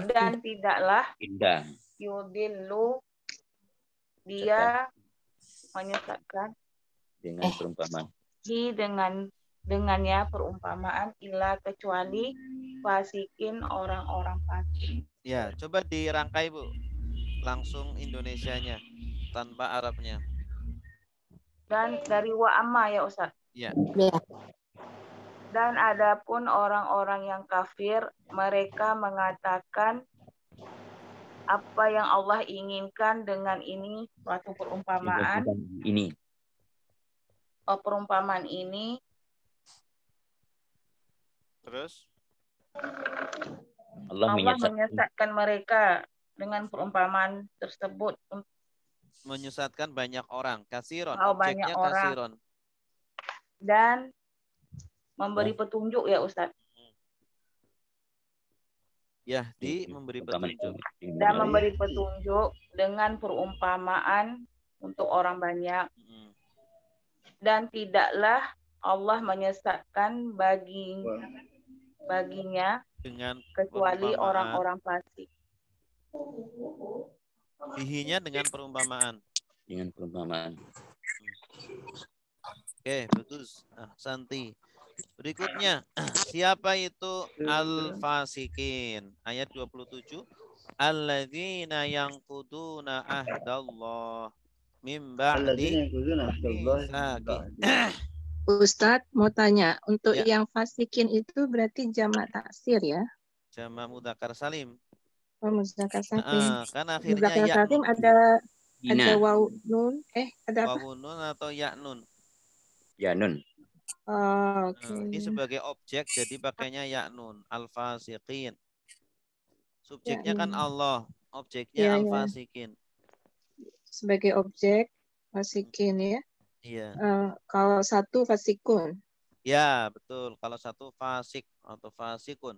dan tidaklah yudillu dia menyesatkan dengan perumpamaan dengannya perumpamaan illa kecuali fasikin orang-orang fasik. Ya, coba dirangkai Bu. Langsung Indonesianya tanpa Arabnya. Dan dari wa amma ya Ustaz. Ya. Dan adapun orang-orang yang kafir mereka mengatakan apa yang Allah inginkan dengan ini suatu perumpamaan perumpamaan ini terus Allah menyesatkan mereka dengan perumpamaan tersebut menyesatkan banyak orang kasiron banyak orang kasiron dan memberi petunjuk ya Ustaz memberi petunjuk dan memberi petunjuk dengan perumpamaan untuk orang banyak dan tidaklah Allah menyesatkan baginya dengan kecuali orang-orang fasik. Bihinya dengan perumpamaan. Oke, bagus. Santi. Berikutnya, siapa itu al-fasikin? Ayat 27. Alladzina yanquduna ahdallah min ba'di mitsaqi. Ustadz mau tanya, untuk yang fasikin itu berarti jamak taksir ya? Jamak mudzakkar salim. Oh, mudzakkar salim. Kan akhirnya mudzakkar salim ada waw nun, ada apa? Waw nun atau ya nun? Ya nun. Oh, oke. Ini sebagai objek jadi pakainya ya nun, al-fasiqin. Subjeknya kan Allah, objeknya al-fasikin. Sebagai objek fasikin ya? Iya. Kalau satu fasikun. Ya, betul. Kalau satu fasik atau fasikun.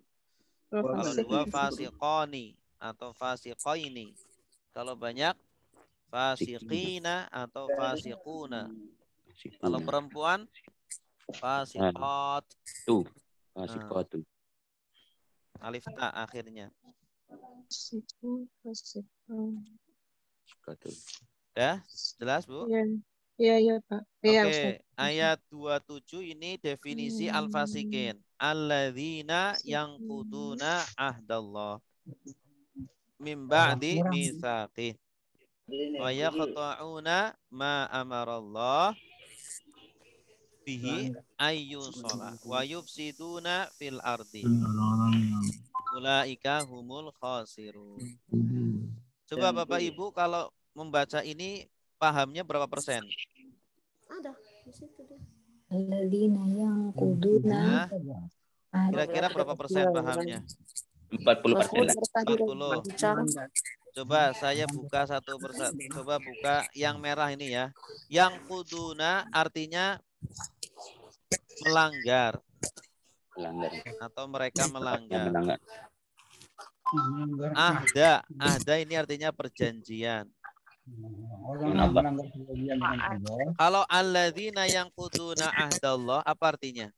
Kalau dua fasikoni atau fasikoini. Kalau banyak fasikina atau fasikuna. Kalau perempuan fasikot. Fasikot. Alif ta akhirnya. Ya, jelas Bu? Iya Pak. Oke, ayat 27 ini definisi al-fasikin. Alladzina yanquduna ahdallah Mim ba'di mitsaqih. Wa yaqta'una ma amarallah bihi ayyusala wa yufsiduna fil ardi. Ulaika humul khasirun. Coba Bapak Ibu kalau membaca ini pahamnya berapa persen? Ada di situ deh. Alladzina yanquduna. Kira-kira berapa persen pahamnya? 40%. 40. Coba saya buka satu persatu. Coba buka yang merah ini ya. Yang kuduna artinya melanggar. Atau mereka melanggar. Ahda ini artinya perjanjian. Kalau alladzina yang kuduna ahdallah apa artinya?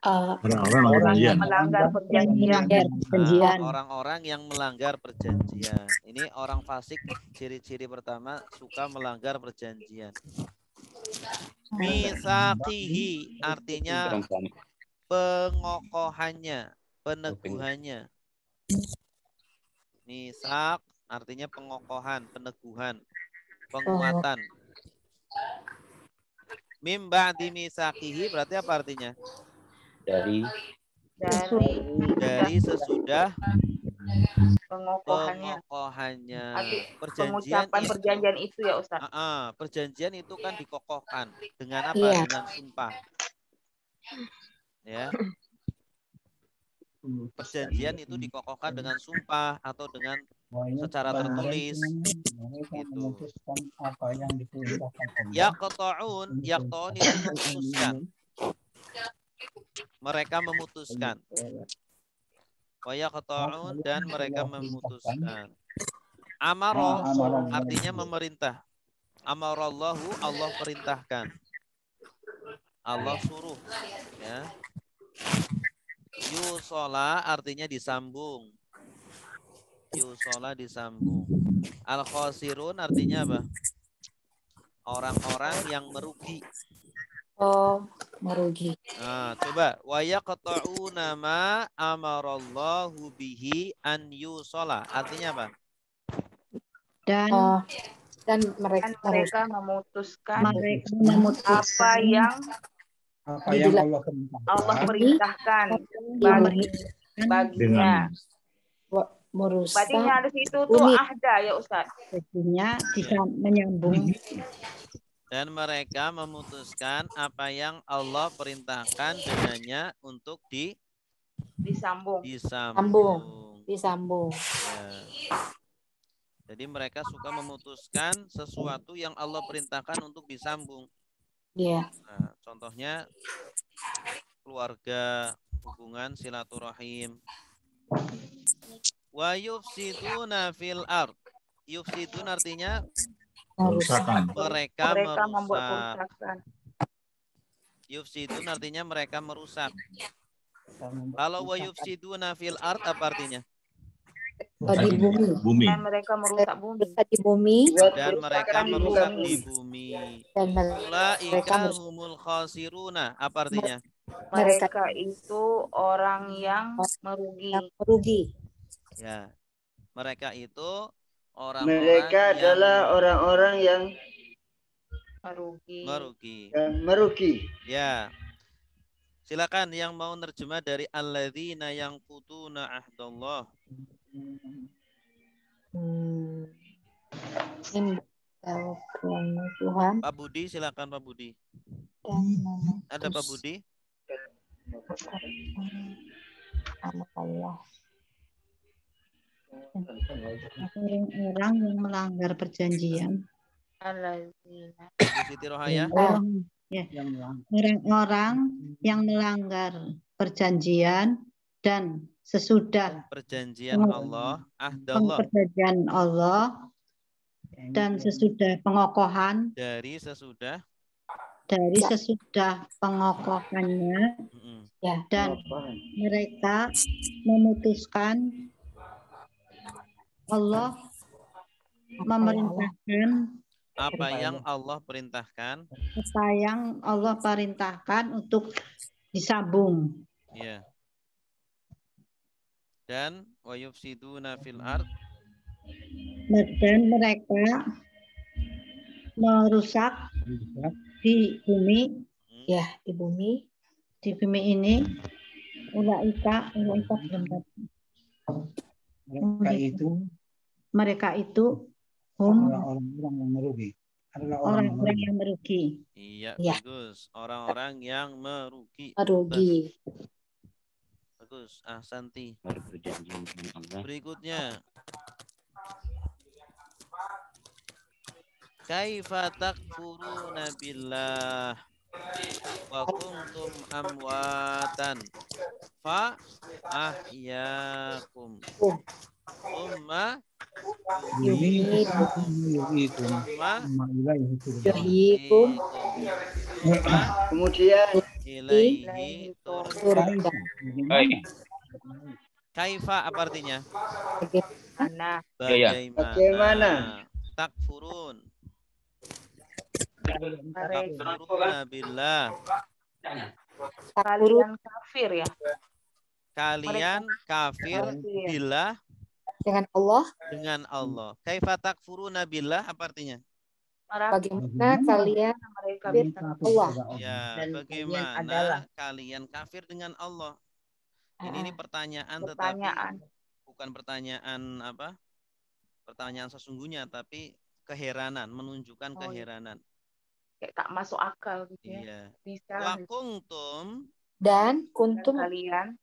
Orang yang melanggar perjanjian. Orang-orang yang melanggar perjanjian. Ini orang fasik, ciri-ciri pertama suka melanggar perjanjian. Mitsaqihi artinya pengokohannya, peneguhannya. Mitsak artinya pengokohan, peneguhan, penguatan. Mim ba'di mitsaqihi berarti apa artinya? Dari sesudah pengokohannya. Perjanjian itu ya Ustaz. Perjanjian itu kan dikokohkan dengan apa? Yeah. Dengan sumpah. Ya. Perjanjian itu dikokohkan dengan sumpah atau dengan secara tertulis. Gitu. Yaqta'un itu memutuskan. Mereka memutuskan. Wa yaqta'un dan mereka memutuskan. Amara artinya memerintah. Amarallahu Allah perintahkan. Allah suruh, ya. Yusola artinya disambung. Yusola disambung. Al-khasirun artinya apa? Orang-orang yang merugi. Oh, merugi. Nah, coba wa yaqta'una ma amarallahu bihi an yusola. Artinya apa? Dan mereka memutuskan apa yang Allah perintahkan baginya. Merusak. Baginya di situ tuh ahda ya Ustaz. Artinya bisa menyambung. Dan mereka memutuskan apa yang Allah perintahkan dengannya untuk disambung. Disambung. Ya. Jadi mereka suka memutuskan sesuatu yang Allah perintahkan untuk disambung. Iya. Nah, contohnya keluarga, hubungan silaturahim. Wa yufsiduna fil ard. Yufsidun artinya mereka merusak. Yufsidun artinya mereka merusak. Kalau wa yufsiduna fil ard apa artinya? Di bumi. Dan mereka merusak bumi. Di bumi. Dan mereka merusak di bumi. Ulaika humul khasiruna. Apa artinya? Mereka itu orang yang merugi. Ya. Mereka itu mereka adalah orang-orang yang merugi. Ya. Silakan yang mau nerjemah dari alladzina yanquduna ahdallah. Tuhan. Pak Budi, silakan Pak Budi. Ada Pak Budi? Orang-orang yang melanggar perjanjian. Orang-orang yang melanggar perjanjian dan sesudah perjanjian Allah, perjanjian Allah dan sesudah pengokohan dari sesudah pengokohannya dan mereka memutuskan Allah memerintahkan apa yang Allah perintahkan untuk disambung. Ya. Dan wa yufsiduna fil ard Dan mereka merusak di bumi, ya di bumi ini ulaika belum dapat. Mereka itu orang-orang yang merugi. Orang-orang yang merugi. Iya, Ya. bagus. Orang-orang yang merugi. merugi. Bagus, Ahsanti. Berjanji dengan Allah. Berikutnya. Kaifa takfuruna billah wa kuntum amwatan fa ahyakum umma Yuhyikum Kemudian ilaihi turja'un. Kaifa apa artinya? Bagaimana? Takfurun. Takfuruna billah. Kalian kafir ya. Kalian kafir billah dengan Allah. Dengan Allah. Kaifa takfuruna billah apa artinya? Bagaimana kalian mereka Allah? Ya, Dan bagaimana adalah kalian kafir dengan Allah? Ini pertanyaan, pertanyaan. tetapi bukan pertanyaan apa? Pertanyaan sesungguhnya, tapi keheranan, menunjukkan keheranan. Kayak tak masuk akal gitu ya. Iya. Bisa. Wa kuntum Dan kuntum kalian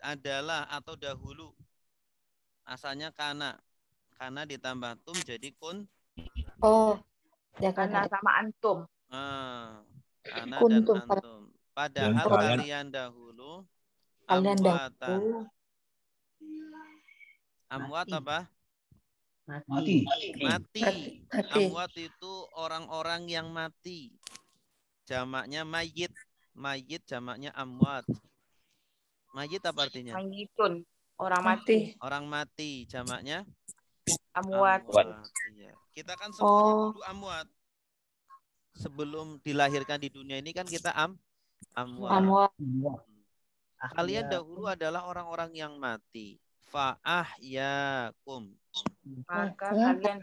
adalah atau dahulu. Asalnya kana ditambah tum jadi kun. Oh, ya karena sama antum. Kana kuntum, dan antum. Padahal kalian dahulu amwatan. Amwat apa? Mati. Amwat itu orang-orang yang mati. Jamaknya mayit. Mayit jamaknya amwat. Mayit apa artinya? Mayitun, orang mati. Orang mati jamaknya amwat. Iya. Kita kan semuanya dulu amwat. Sebelum dilahirkan di dunia ini kan kita amwat. Kalian dahulu adalah orang-orang yang mati. Fa'ahyakum. Maka kalian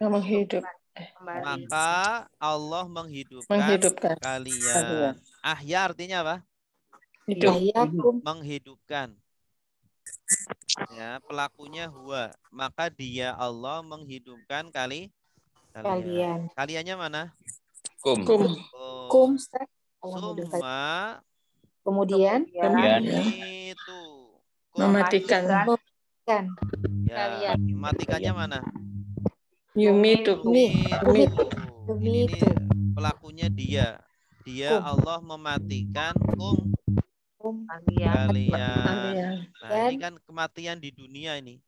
Maka Allah menghidupkan kalian. Ahya artinya apa? Menghidupkan. Ya, pelakunya huwa. Maka dia Allah menghidupkan kalian. Kaliannya mana? Kum. Summa. Kemudian itu mematikan. Ya, mematikannya mana? Yumitu. Ini pelakunya dia. Dia Allah mematikan kalian. Nah, ini kan kematian di dunia ini.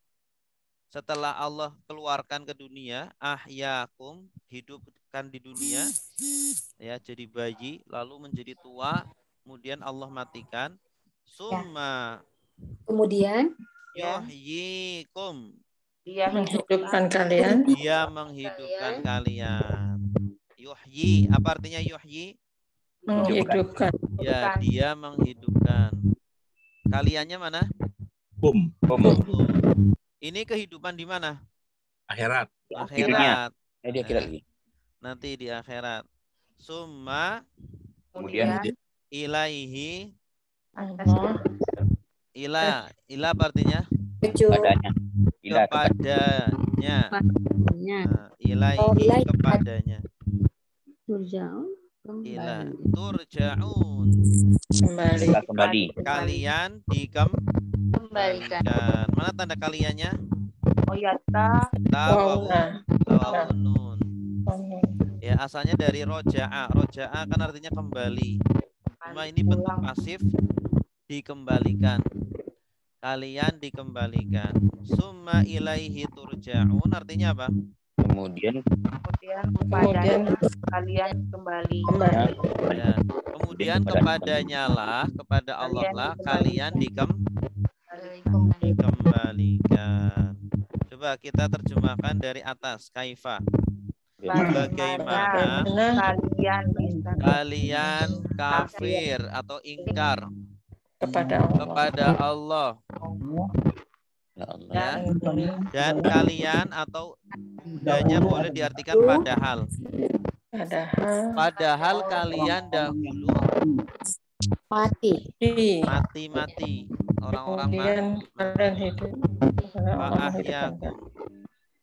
Setelah Allah keluarkan ke dunia, ahyakum, hidupkan di dunia, ya jadi bayi, lalu menjadi tua, kemudian Allah matikan. Summa. Kemudian yuhyikum. Dia menghidupkan kalian. Dia menghidupkan kalian. Yuhyi, apa artinya yuhyi? Menghidupkan. Ya, dia menghidupkan. Kaliannya mana? Ini kehidupan di mana? Akhirat. Akhirat. Di akhirat. Nanti di akhirat. Summa. Kemudian. Ilaihi. Ila apa artinya? Kepadanya. Ilaihi kepadanya. Turja'un. Turja'un. Kembali. Kalian dikembalikan. Mana tanda kaliannya? Oyata. Tawawunun. Ya, asalnya dari roja'a. Roja'a kan artinya kembali. Cuma ini bentuk pasif, dikembalikan. Kalian dikembalikan. Summa ilaihi turja'un artinya apa? Kemudian kepadanya kalian kembali. Ya. Kemudian kepadanya lah, kepada Allah lah kalian dikembalikan. Coba kita terjemahkan dari atas. Kaifa. Bagaimana kalian kafir atau ingkar kepada Allah Ya. Dan kalian atau budanya boleh diartikan padahal. Padahal kalian dahulu Mati. mati. Orang-orang mati.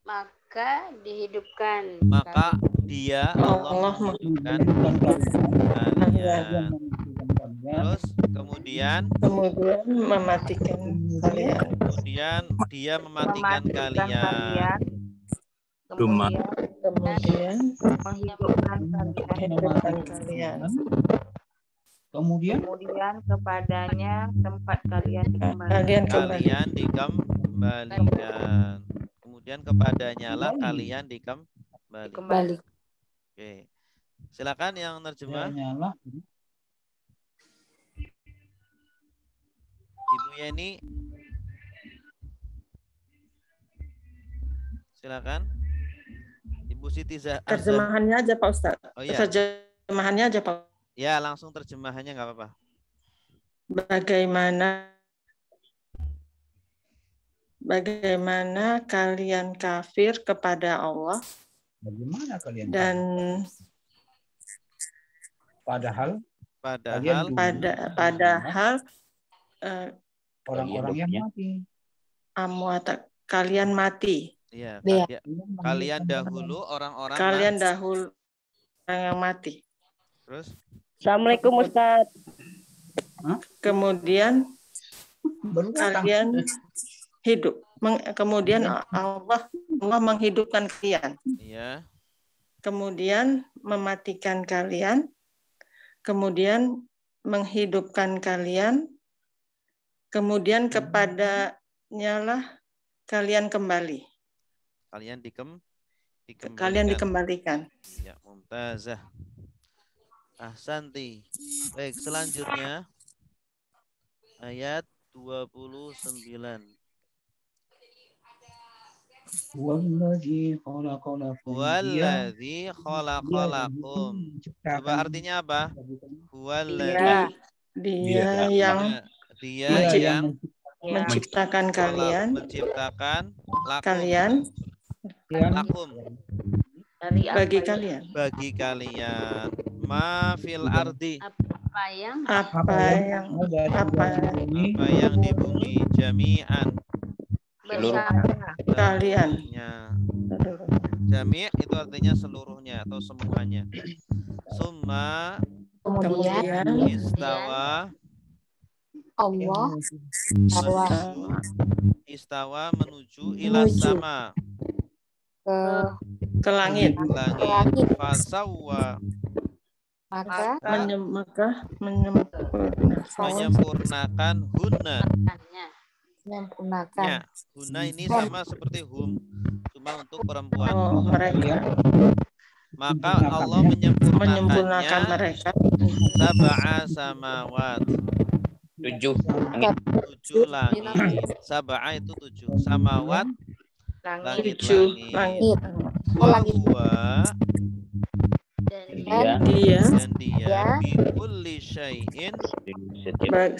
Maka dihidupkan. Maka dia Allah menghidupkan kalian. Terus kemudian mematikan kalian. Kemudian dia mematikan kalian. Kemudian menghidupkan kalian. Kemudian kepadanya tempat kalian kalian dikembalikan. Kemudian kepadanya lah kalian dikembalikan. Oke. Silakan yang terjemah. Ibu Yeni. Silakan. Ibu Siti Zahra. Terjemahannya aja Pak Ustadz. Oh, iya. Terjemahannya aja Pak. Ya, langsung terjemahannya nggak apa-apa. Bagaimana kalian kafir kepada Allah? Bagaimana kalian? Dan padahal orang-orang yang mati. Kalian mati. Iya, kalian dahulu orang-orang yang mati. Terus? Assalamualaikum Ustaz. Kemudian kalian hidup. Kemudian Allah menghidupkan kalian. Iya. Kemudian mematikan kalian. Kemudian menghidupkan kalian. Kemudian kepadanya lah kalian kembali. Kalian dikembalikan. Ya, mumtazah. Ahsanti. Baik, selanjutnya ayat 29. Wallazi khalaqalakum. Coba artinya apa? Dia yang menciptakan kalian. Lakum. Bagi kalian. Ma fil ardi. Apa yang di bumi jami'an. Kalian. Jami' itu artinya seluruhnya atau semuanya. Summa kemudian istawa Allah istawa menuju ila sama ke langit. Fasawwa maka menyempurnakan hunna. Menyempurnakan. Ya, hunna ini sama seperti hum, cuma untuk perempuan. Maka Allah menyempurnakan mereka. Sab'a samawat. 7 langit. Sab'a itu 7. Samawat langit. Dan dia bikulli syai'in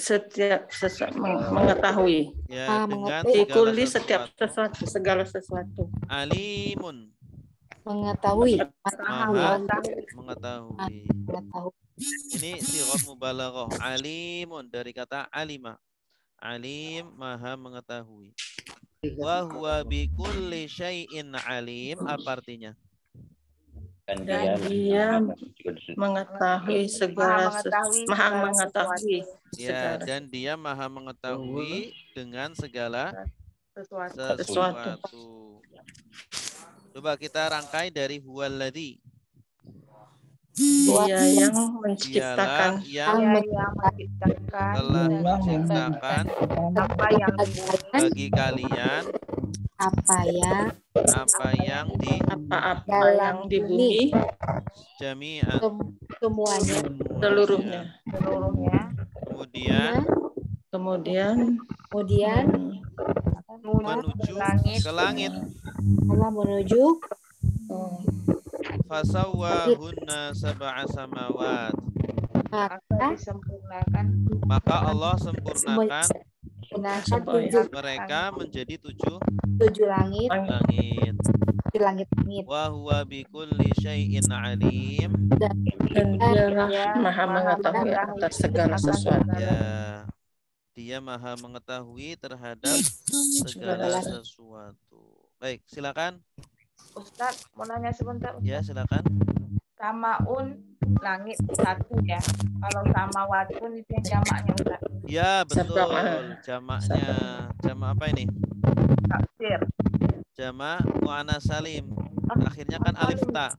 setiap mengetahui. Ya, dengan segala sesuatu. Alimun. Mengetahui. Ini sighah mubalaghah. Alimun dari kata alima. Alim maha mengetahui. Wa huwa bikulli syai'in alim. Apa artinya? Dan dia mengetahui segala maha mengetahui. Ya, dan dia maha mengetahui dengan segala sesuatu. Coba kita rangkai dari huwaladzi. Dia yang menciptakan. Telah menciptakan bagi kalian apa yang di bumi jami'an semuanya seluruhnya. Kemudian menuju ke langit. Allah menuju Fasawwahunna sab'a samawat. Maka Allah sempurnakan Mereka menjadi tujuh langit. Langit. Wa huwa bikulli syai'in alim. Dan dialah maha mengetahui atas segala sesuatu. Ya, dia maha mengetahui terhadap segala sesuatu. Baik, silakan. Ustadz, mau nanya sebentar. Ya, silakan. Samaun langit satu ya. Kalau samawatun itu jamaknya Ustadz. Ya, betul. Jamaknya. Jamak apa ini? Taksir. Jamak mu'anats salim. Akhirnya kan alif ta.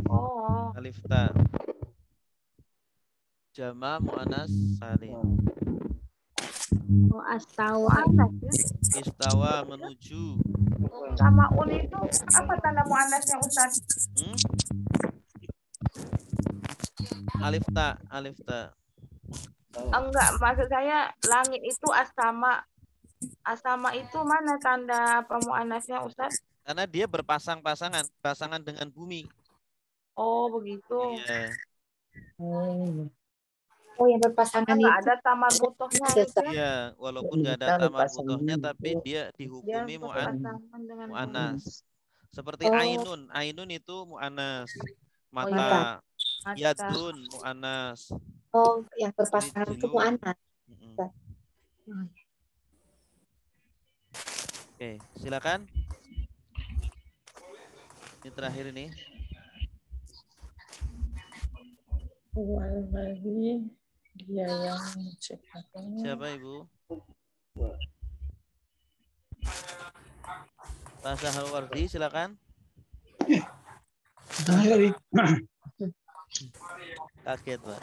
Oh. Alif ta. Jamak mu'anats salim. Oh, astawa. Istawa menuju. Samaun itu apa tanda mu'anasnya Ustadz? Alif ta, alif ta. Enggak, maksud saya langit itu asama. Asama itu mana tanda mu'anasnya Ustadz? Karena dia pasangan dengan bumi. Oh, begitu. Iya. Oh, yang berpasangan itu. Ada tamar butohnya. Iya, walaupun nggak ada tamar butohnya, tapi dia dihukumi mu'anas. Seperti ainun. Ainun itu mu'anas. Mata. Yadun mu'anas. Oh, yang berpasangan itu mu'anas. Oke, silakan. Ini terakhir ini. Wallahi, dia yang menciptakannya. Siapa Ibu? Pak Sahalwardi, silakan. Kaget, Pak.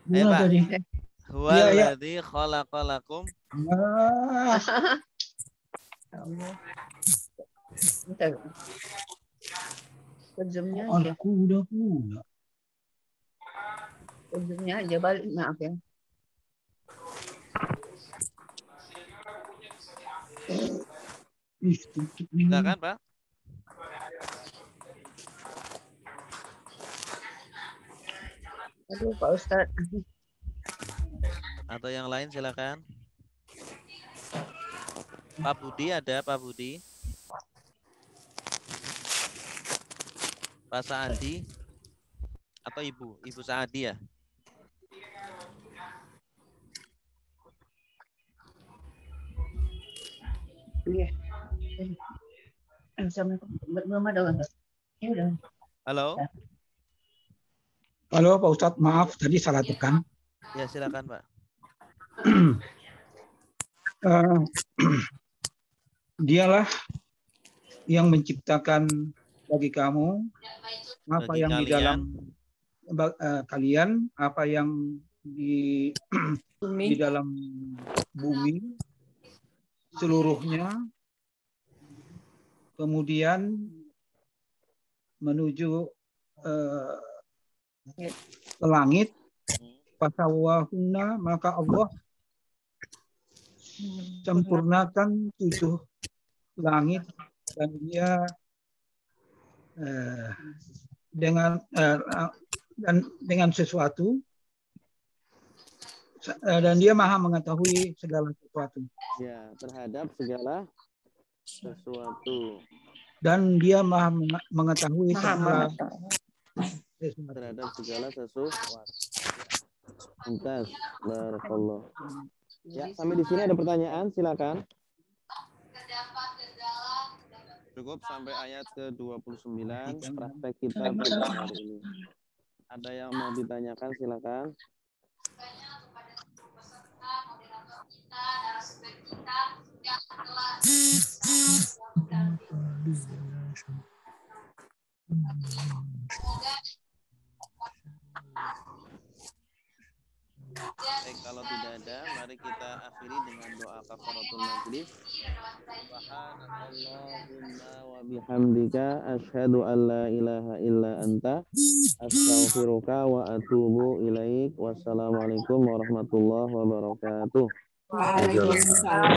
Pak. Huwaladzi khalaqalakum. Ujungnya aja. Kuda. Ujungnya aja balik, maaf ya. Silakan, Pak. Aduh, Pak Ustadz. Atau yang lain silakan. Pak Budi ada, Pak Budi. Pak Saadi atau Ibu Saadi ya? Iya. Belum ada. Ya udah. Halo. Halo Pak Ustadz, maaf tadi salah tekan. Ya silakan Pak. Dialah yang menciptakan bagi kamu apa bagi yang kalian. Di dalam kalian, apa yang di dalam bumi seluruhnya, kemudian menuju ke langit, fasawwahunna, maka Allah sempurnakan 7 langit dan dia dengan sesuatu dan dia maha mengetahui segala sesuatu. Ya, terhadap segala sesuatu. Dan dia maha mengetahui terhadap segala sesuatu. Mumtaz, barakallah. Ya, sampai di sini ada pertanyaan, silakan. Cukup sampai ayat ke-29 praktek kita pada hari ini. Ada yang mau ditanyakan, silakan. Baik, kalau tidak ada, mari kita akhiri dengan doa kafaratul majlis. Subhanallahumma wa bihamdika asyhadu an la ilaha illa anta astaghfiruka wa atubu ilaik. Wassalamualaikum warahmatullahi wabarakatuh. Waalaikumsalam.